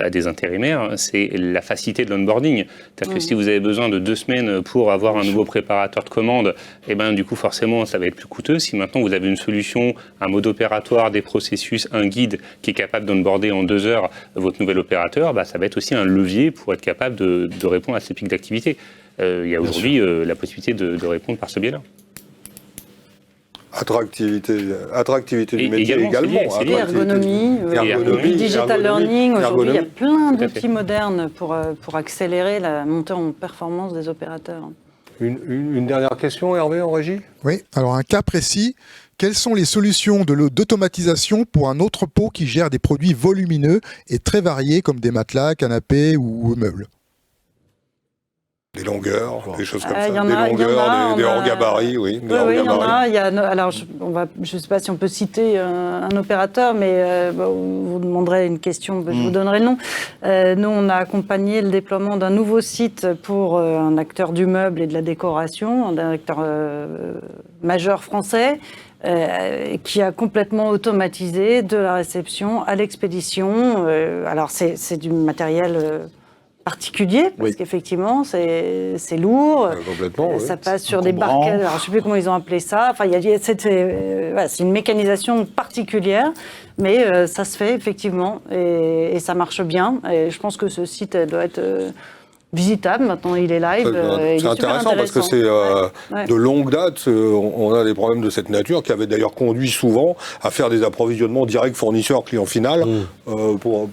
des intérimaires, c'est la facilité de l'onboarding. C'est-à-dire que si vous avez besoin de 2 semaines pour avoir un nouveau préparateur de commande, et ben du coup forcément ça va être plus coûteux. Si maintenant vous avez une solution, un mode opératoire, des processus, un guide qui est capable d'onboarder en 2 heures votre nouvel opérateur, bah, ça va être aussi un levier pour être capable de répondre à ces pics d'activité. Il y a aujourd'hui la possibilité de répondre par ce biais-là. Attractivité du métier également. Ergonomie, digital learning. Aujourd'hui, il y a plein d'outils modernes pour accélérer la montée en performance des opérateurs. Une dernière question, Hervé, en régie ? Oui, alors un cas précis. Quelles sont les solutions d'automatisation pour un entrepôt qui gère des produits volumineux et très variés comme des matelas, canapés ou meubles ? Des longueurs, des choses comme ça. Des longueurs, des hors gabarits, oui. Oui, il y en a. Alors, je ne sais pas si on peut citer un opérateur, mais vous demanderez une question, je vous donnerai le nom. Nous, on a accompagné le déploiement d'un nouveau site pour un acteur du meuble et de la décoration, un acteur majeur français, qui a complètement automatisé de la réception à l'expédition. Alors, c'est du matériel... particulier, parce qu'effectivement, c'est lourd, ça passe sur des barquettes, alors je ne sais plus comment ils ont appelé ça, enfin, c'est une mécanisation particulière, mais ça se fait effectivement, et ça marche bien, et je pense que ce site doit être visitable. Maintenant, il est live. Il est C'est super intéressant parce que c'est Ouais. de longue date. On a des problèmes de cette nature qui avaient d'ailleurs conduit souvent à faire des approvisionnements directs fournisseurs-client final pour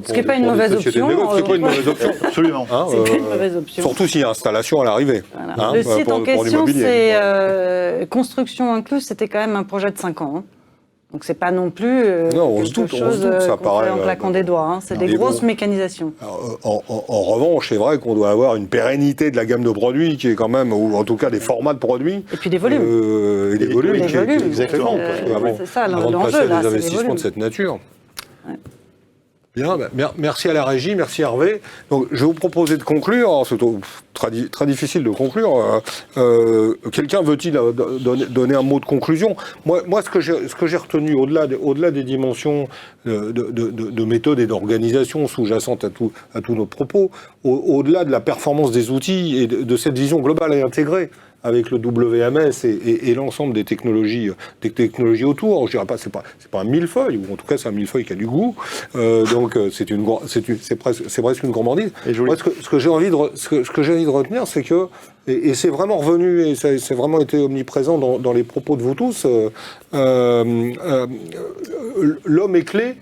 Ce qui n'est pas une mauvaise option. Ce qui n'est pas une mauvaise option. Absolument. Hein, C'est pas une mauvaise option. Surtout s'il y a installation à l'arrivée. Voilà. Hein, Le site en question, l'immobilier. c'est construction incluse, c'était quand même un projet de 5 ans. Hein. Donc c'est pas non plus Non, on quelque se doute, chose ça qu'on paraît, fait en claquant des doigts. Hein. C'est des mais grosses bon. mécanisations. Alors, en revanche, c'est vrai qu'on doit avoir une pérennité de la gamme de produits qui est quand même, ou en tout cas des formats de produits. Et puis des volumes. Et des volumes. Des volumes. exactement. C'est ça, avant de l'enjeu, passer à là, des c'est les investissements volumes. de cette nature. Ouais. Bien, merci à la régie, merci Hervé. Donc, je vais vous proposer de conclure. Alors, c'est très difficile de conclure. Quelqu'un veut-il donner un mot de conclusion ? Moi, ce que j'ai retenu, au-delà des dimensions de méthode et d'organisation sous-jacentes à tous nos propos, au-delà de la performance des outils et de cette vision globale et intégrée, avec le WMS et l'ensemble des technologies autour. Je dirais pas, c'est pas un millefeuille, ou en tout cas c'est un millefeuille qui a du goût. Donc c'est presque une gourmandise. Moi, ce que j'ai envie de retenir, c'est que et c'est vraiment revenu et c'est vraiment été omniprésent dans les propos de vous tous. L'homme est clé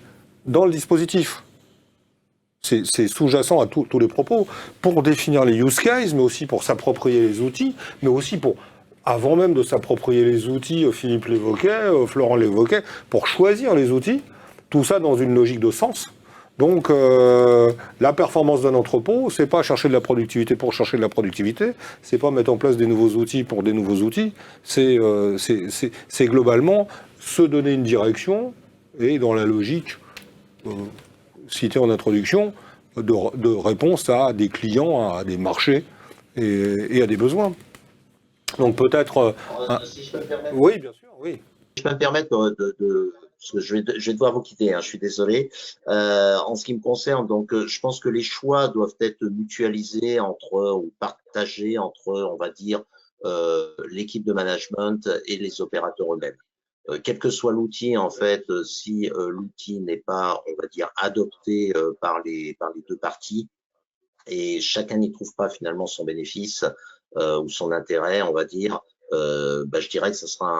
dans le dispositif. C'est sous-jacent à tous les propos, pour définir les use cases, mais aussi pour s'approprier les outils, mais aussi pour, avant même de s'approprier les outils, Philippe l'évoquait, Florent l'évoquait, pour choisir les outils, tout ça dans une logique de sens. Donc la performance d'un entrepôt, c'est pas chercher de la productivité pour chercher de la productivité, c'est pas mettre en place des nouveaux outils pour des nouveaux outils, c'est globalement se donner une direction et dans la logique cité en introduction, de réponse à des clients, à des marchés et à des besoins. Donc peut-être... Si je peux me permettre, Oui, bien sûr, oui. je peux me permettre parce que je vais devoir vous quitter, hein, je suis désolé. En ce qui me concerne, donc, je pense que les choix doivent être mutualisés ou partagés entre, on va dire, l'équipe de management et les opérateurs eux-mêmes. Quel que soit l'outil, en fait, si l'outil n'est pas, on va dire, adopté par les deux parties et chacun n'y trouve pas finalement son bénéfice ou son intérêt, on va dire, je dirais que ce sera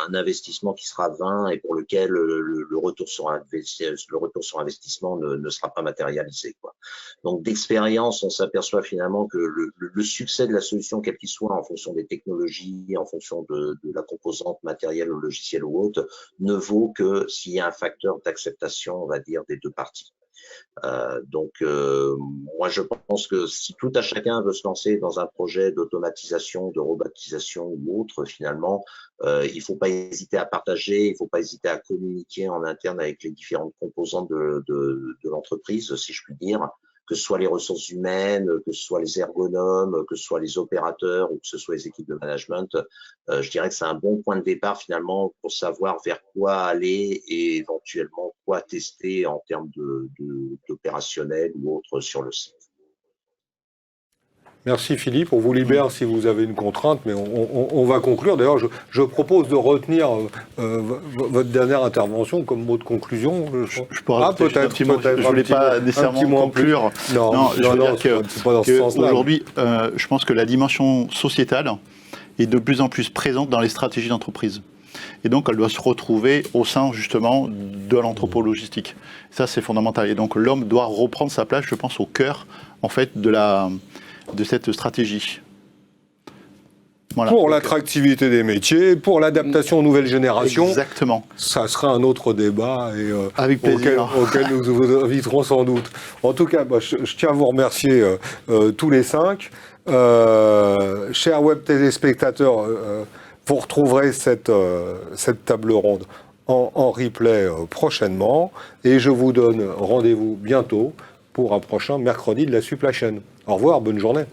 un investissement qui sera vain et pour lequel le retour sur investissement ne sera pas matérialisé, quoi. Donc d'expérience, on s'aperçoit finalement que le succès de la solution, quel qu'il soit, en fonction des technologies, en fonction de la composante matérielle ou logicielle ou autre, ne vaut que s'il y a un facteur d'acceptation, on va dire, des deux parties. Moi, je pense que si tout à chacun veut se lancer dans un projet d'automatisation, de robotisation ou autre, finalement, il faut pas hésiter à partager, il faut pas hésiter à communiquer en interne avec les différentes composantes de l'entreprise, si je puis dire, que ce soit les ressources humaines, que ce soit les ergonomes, que ce soit les opérateurs ou que ce soit les équipes de management. Je dirais que c'est un bon point de départ finalement pour savoir vers quoi aller et éventuellement quoi tester en termes d'opérationnel ou autre sur le site. Merci Philippe, on vous libère si vous avez une contrainte, mais on va conclure. D'ailleurs, je propose de retenir votre dernière intervention comme mot de conclusion. Je peux rajouter juste un petit mot. Je ne voulais pas nécessairement conclure. Non, je veux dire c'est pas dans ce sens-là. Aujourd'hui, je pense que la dimension sociétale est de plus en plus présente dans les stratégies d'entreprise. Et donc, elle doit se retrouver au sein, justement, de l'entrepôt logistique. Ça, c'est fondamental. Et donc, l'homme doit reprendre sa place, je pense, au cœur, en fait, de cette stratégie. Voilà. Pour l'attractivité des métiers, pour l'adaptation aux nouvelles générations. Exactement. Ça sera un autre débat et, avec plaisir. Auquel nous vous inviterons sans doute. En tout cas, je tiens à vous remercier tous les 5. Chers web téléspectateurs, vous retrouverez cette table ronde en replay prochainement. Et je vous donne rendez-vous bientôt pour un prochain mercredi de la Supply Chain. Au revoir, bonne journée.